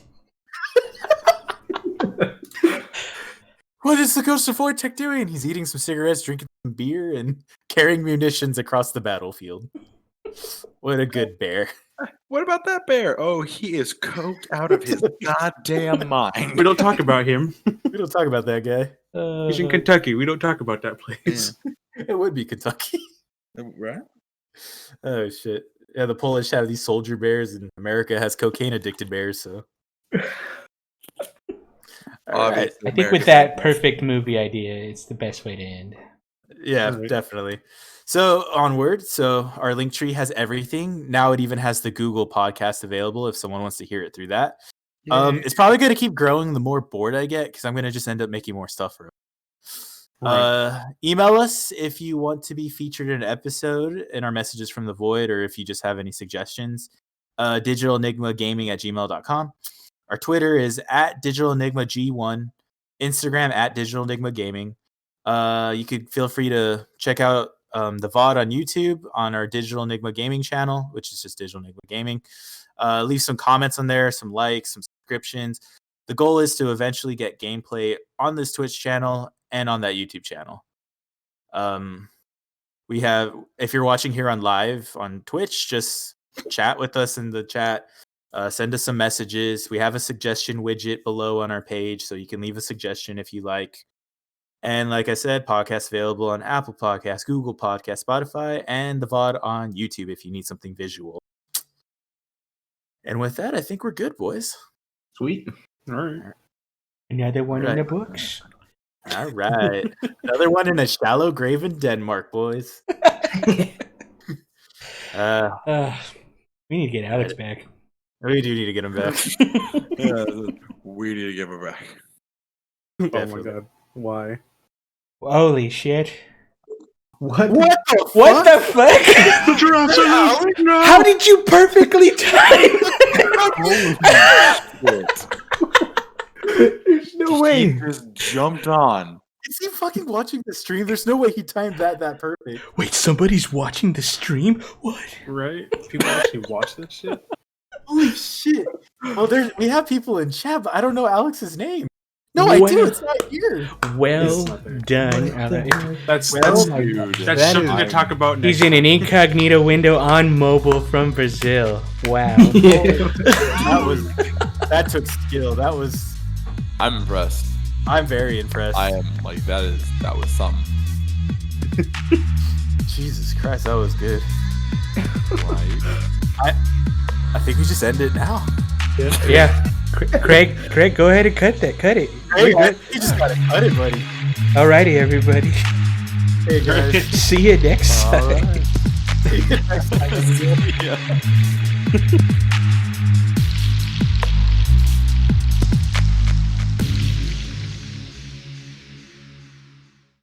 What is the ghost of Wojtek doing? He's eating some cigarettes, drinking some beer, and carrying munitions across the battlefield. What a good bear. What about that bear? Oh, he is coked out of his goddamn mind. We don't talk about him. We don't talk about that guy. He's in Kentucky. We don't talk about that place. It would be Kentucky. Right? Oh shit. Yeah, the Polish have these soldier bears, and America has cocaine addicted bears. So, all right. Obviously, I think with America's that the best. perfect movie idea, it's the best way to end. Yeah, All right. definitely. So onward. So our link tree has everything. Now it even has the Google podcast available if someone wants to hear it through that. It's probably going to keep growing the more bored I get because I'm going to just end up making more stuff for it. Email us if you want to be featured in an episode in our messages from the void, or if you just have any suggestions. digitalenigmagaming@gmail.com. Our Twitter is @digitalenigmag1. Instagram at Digital Enigma Gaming. You could feel free to check out the VOD on YouTube on our Digital Enigma Gaming channel, which is just Digital Enigma Gaming. Leave some comments on there, some likes, some subscriptions. The goal is to eventually get gameplay on this Twitch channel and on that YouTube channel. We have, if you're watching here on live on Twitch, just chat with us in the chat. Send us some messages. We have a suggestion widget below on our page, so you can leave a suggestion if you like. And like I said, podcast available on Apple Podcasts, Google Podcasts, Spotify, and the VOD on YouTube if you need something visual. And with that, I think we're good, boys. Sweet. All right. Another one in Right. the books. All right. Another one in a shallow grave in Denmark, boys. We need to get Alex back. We do need to get him back. Yeah, we need to give her back. Oh my Definitely. god. Why? Holy shit. What? What the fuck? How did you perfectly time There's no He way. just jumped on. Is he fucking watching the stream? There's no way he timed that perfect. Wait, somebody's watching the stream? What? Right? People actually watch this shit? Holy shit. Well, we have people in chat, but I don't know Alex's name. No, I do. Well- It's not here. Well It's not there. done, Alex. That's Dude. that's That something is- to talk about next. He's in an incognito window on mobile from Brazil. Wow. That took skill. I'm impressed. I'm very impressed. I am like that was something. Jesus Christ, that was good. Like, I think we just end it now. Yeah. Craig, go ahead and cut that. Cut it. Hey, you just gotta cut it, buddy. Alrighty, everybody. Hey guys. See you next all time. right. See you next time. Yeah.